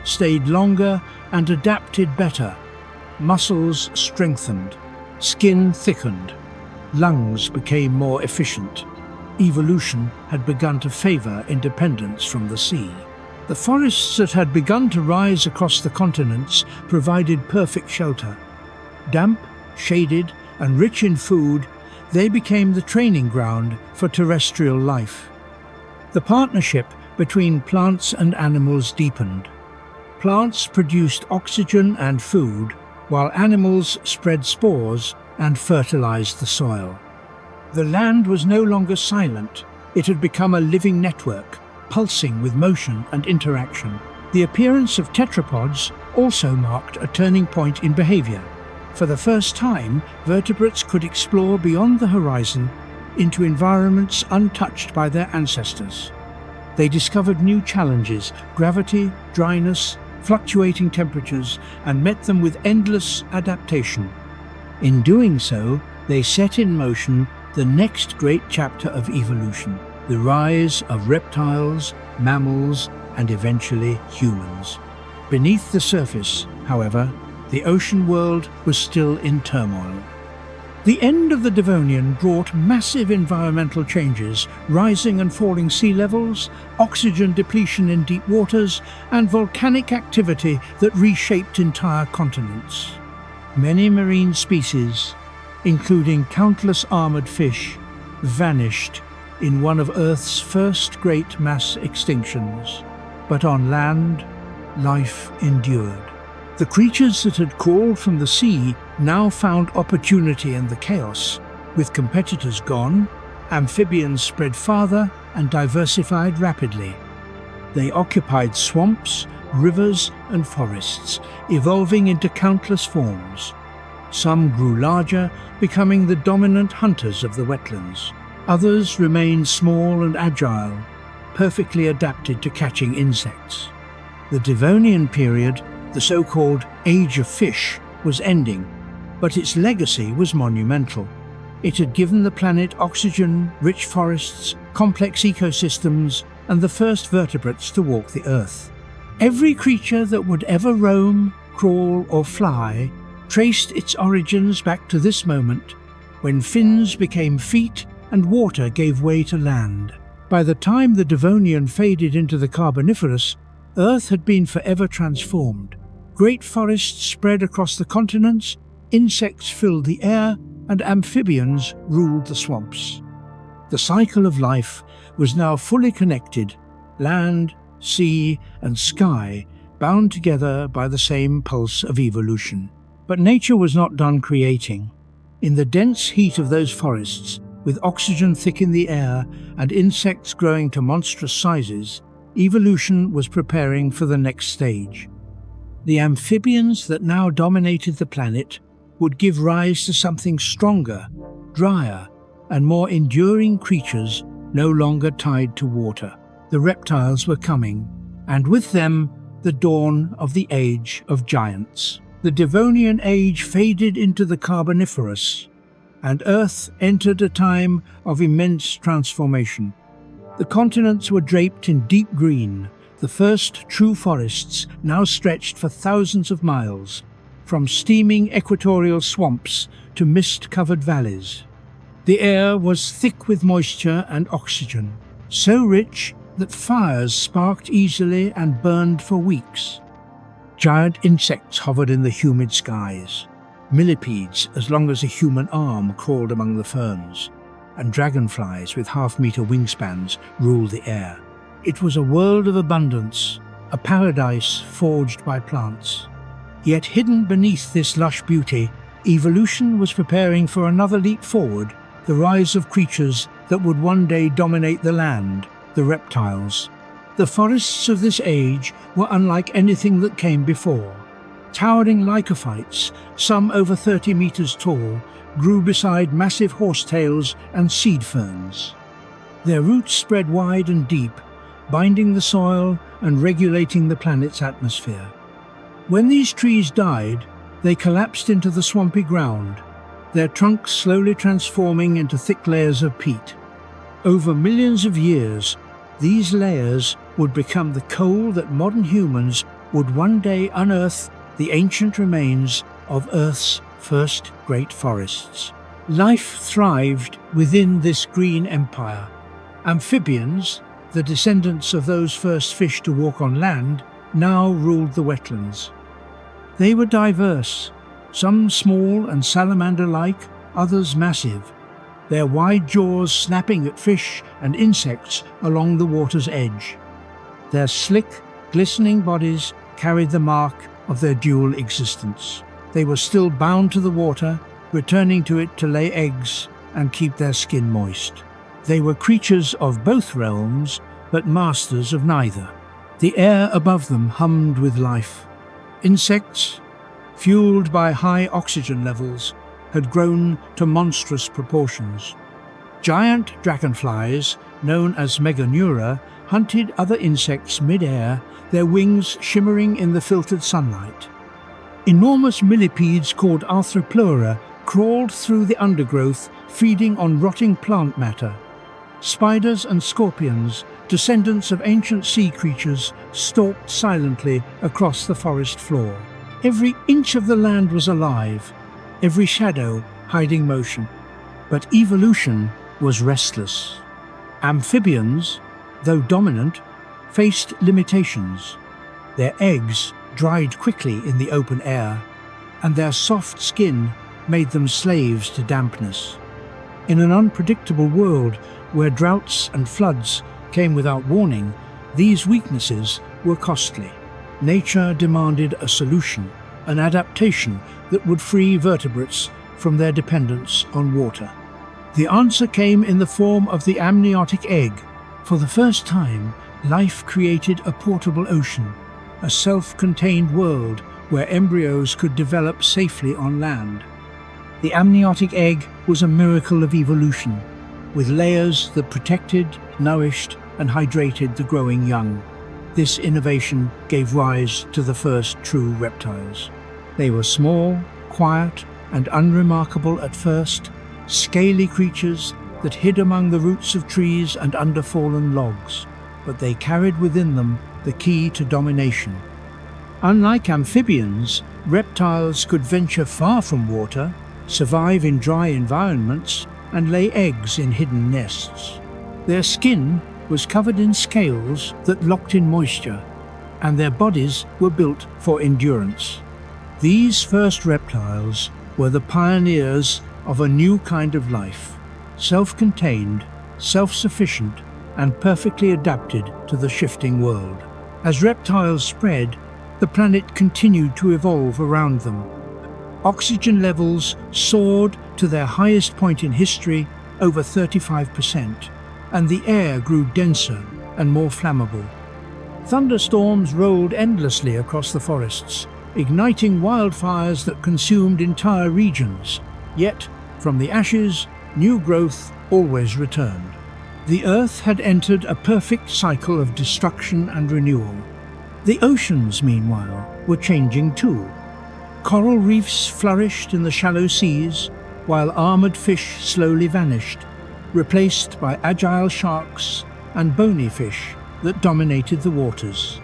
stayed longer and adapted better. Muscles strengthened, skin thickened, lungs became more efficient. evolution had begun to favor independence from the sea. The forests that had begun to rise across the continents provided perfect shelter. Damp, shaded, and rich in food, they became the training ground for terrestrial life. The partnership between plants and animals deepened. Plants produced oxygen and food, while animals spread spores and fertilized the soil. The land was no longer silent. It had become a living network, pulsing with motion and interaction. The appearance of tetrapods also marked a turning point in behavior. For the first time, vertebrates could explore beyond the horizon into environments untouched by their ancestors. They discovered new challenges: gravity, dryness, fluctuating temperatures, and met them with endless adaptation. In doing so, they set in motion the next great chapter of evolution, the rise of reptiles, mammals, and eventually humans. Beneath the surface, however, the ocean world was still in turmoil. The end of the Devonian brought massive environmental changes: rising and falling sea levels, oxygen depletion in deep waters, and volcanic activity that reshaped entire continents. Many marine species, including countless armored fish, vanished in one of Earth's first great mass extinctions. But on land, life endured. The creatures that had crawled from the sea now found opportunity in the chaos. With competitors gone, amphibians spread farther and diversified rapidly. They occupied swamps, rivers, and forests, evolving into countless forms. Some grew larger, becoming the dominant hunters of the wetlands. Others remained small and agile, perfectly adapted to catching insects. The Devonian period, the so-called Age of Fish, was ending, but its legacy was monumental. It had given the planet oxygen, rich forests, complex ecosystems, and the first vertebrates to walk the Earth. Every creature that would ever roam, crawl, or fly traced its origins back to this moment, when fins became feet and water gave way to land. By the time the Devonian faded into the Carboniferous, Earth had been forever transformed. Great forests spread across the continents, insects filled the air, and amphibians ruled the swamps. The cycle of life was now fully connected: land, sea, and sky bound together by the same pulse of evolution. But nature was not done creating. In the dense heat of those forests, with oxygen thick in the air and insects growing to monstrous sizes, evolution was preparing for the next stage. The amphibians that now dominated the planet would give rise to something stronger, drier, and more enduring creatures no longer tied to water. The reptiles were coming, and with them the dawn of the Age of Giants. The Devonian age faded into the Carboniferous, and Earth entered a time of immense transformation. The continents were draped in deep green. The first true forests now stretched for thousands of miles, from steaming equatorial swamps to mist-covered valleys. The air was thick with moisture and oxygen, so rich that fires sparked easily and burned for weeks. Giant insects hovered in the humid skies. Millipedes as long as a human arm crawled among the ferns, and dragonflies with half-meter wingspans ruled the air. It was a world of abundance, a paradise forged by plants. Yet hidden beneath this lush beauty, evolution was preparing for another leap forward: the rise of creatures that would one day dominate the land, the reptiles. The forests of this age were unlike anything that came before. Towering lycophytes, some over 30 meters tall, grew beside massive horsetails and seed ferns. Their roots spread wide and deep, binding the soil and regulating the planet's atmosphere. When these trees died, they collapsed into the swampy ground, their trunks slowly transforming into thick layers of peat. Over millions of years, these layers would become the coal that modern humans would one day unearth the ancient remains of Earth's first great forests. Life thrived within this green empire. Amphibians, the descendants of those first fish to walk on land, now ruled the wetlands. They were diverse, some small and salamander-like, others massive, their wide jaws snapping at fish and insects along the water's edge. Their slick, glistening bodies carried the mark of their dual existence. They were still bound to the water, returning to it to lay eggs and keep their skin moist. They were creatures of both realms, but masters of neither. The air above them hummed with life. Insects, fueled by high oxygen levels, had grown to monstrous proportions. Giant dragonflies, known as meganeura, hunted other insects mid-air, their wings shimmering in the filtered sunlight. Enormous millipedes called arthropleura crawled through the undergrowth, feeding on rotting plant matter. Spiders and scorpions, descendants of ancient sea creatures, stalked silently across the forest floor. Every inch of the land was alive, every shadow hiding motion. But evolution was restless. Amphibians, though dominant, faced limitations. Their eggs dried quickly in the open air, and their soft skin made them slaves to dampness. In an unpredictable world where droughts and floods came without warning, these weaknesses were costly. Nature demanded a solution, an adaptation that would free vertebrates from their dependence on water. The answer came in the form of the amniotic egg. For the first time, life created a portable ocean, a self-contained world where embryos could develop safely on land. The amniotic egg was a miracle of evolution, with layers that protected, nourished, and hydrated the growing young. This innovation gave rise to the first true reptiles. They were small, quiet, and unremarkable at first, scaly creatures that hid among the roots of trees and under fallen logs, but they carried within them the key to domination. Unlike amphibians, reptiles could venture far from water, survive in dry environments, and lay eggs in hidden nests. Their skin was covered in scales that locked in moisture, and their bodies were built for endurance. These first reptiles were the pioneers of a new kind of life, self-contained, self-sufficient, and perfectly adapted to the shifting world. As reptiles spread, the planet continued to evolve around them. Oxygen levels soared to their highest point in history, over 35%, and the air grew denser and more flammable. Thunderstorms rolled endlessly across the forests, igniting wildfires that consumed entire regions. Yet, from the ashes, new growth always returned. The Earth had entered a perfect cycle of destruction and renewal. The oceans, meanwhile, were changing too. Coral reefs flourished in the shallow seas, while armored fish slowly vanished, replaced by agile sharks and bony fish that dominated the waters.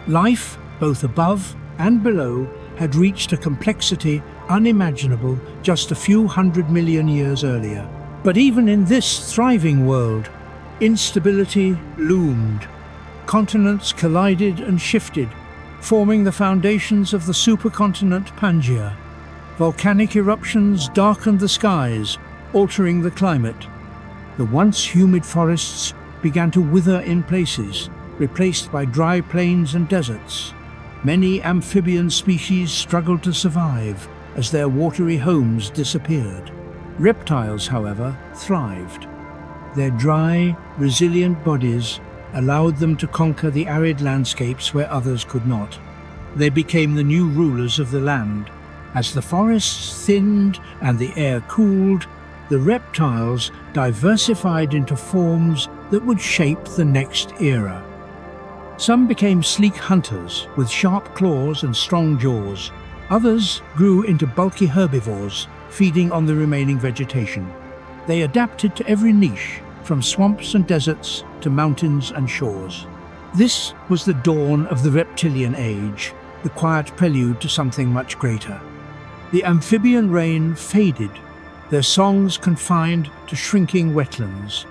Life, both above and below, had reached a complexity unimaginable just a few 100 million years earlier. But even in this thriving world, instability loomed. Continents collided and shifted, forming the foundations of the supercontinent Pangaea. Volcanic eruptions darkened the skies, altering the climate. The once humid forests began to wither in places, replaced by dry plains and deserts. Many amphibian species struggled to survive as their watery homes disappeared. Reptiles, however, thrived. Their dry, resilient bodies allowed them to conquer the arid landscapes where others could not. They became the new rulers of the land. As the forests thinned and the air cooled, the reptiles diversified into forms that would shape the next era. Some became sleek hunters with sharp claws and strong jaws. Others grew into bulky herbivores, feeding on the remaining vegetation. They adapted to every niche, from swamps and deserts to mountains and shores. This was the dawn of the reptilian age, the quiet prelude to something much greater. The amphibian reign faded, their songs confined to shrinking wetlands.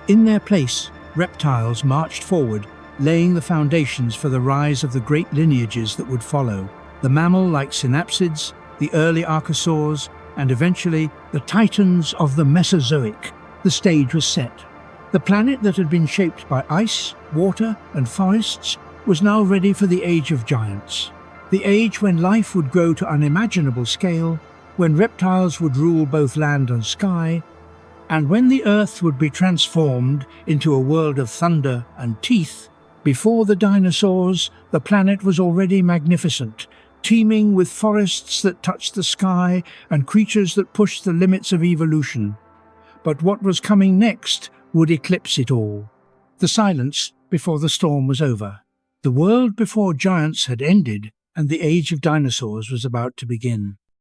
In their place, reptiles marched forward, laying the foundations for the rise of the great lineages that would follow: the mammal-like synapsids, the early archosaurs, and eventually the titans of the Mesozoic. The stage was set. The planet that had been shaped by ice, water, and forests was now ready for the age of giants. The age when life would grow to unimaginable scale, when reptiles would rule both land and sky, and when the Earth would be transformed into a world of thunder and teeth. Before the dinosaurs, the planet was already magnificent, teeming with forests that touched the sky and creatures that pushed the limits of evolution. But what was coming next would eclipse it all. The silence before the storm was over. The world before giants had ended, and the age of dinosaurs was about to begin.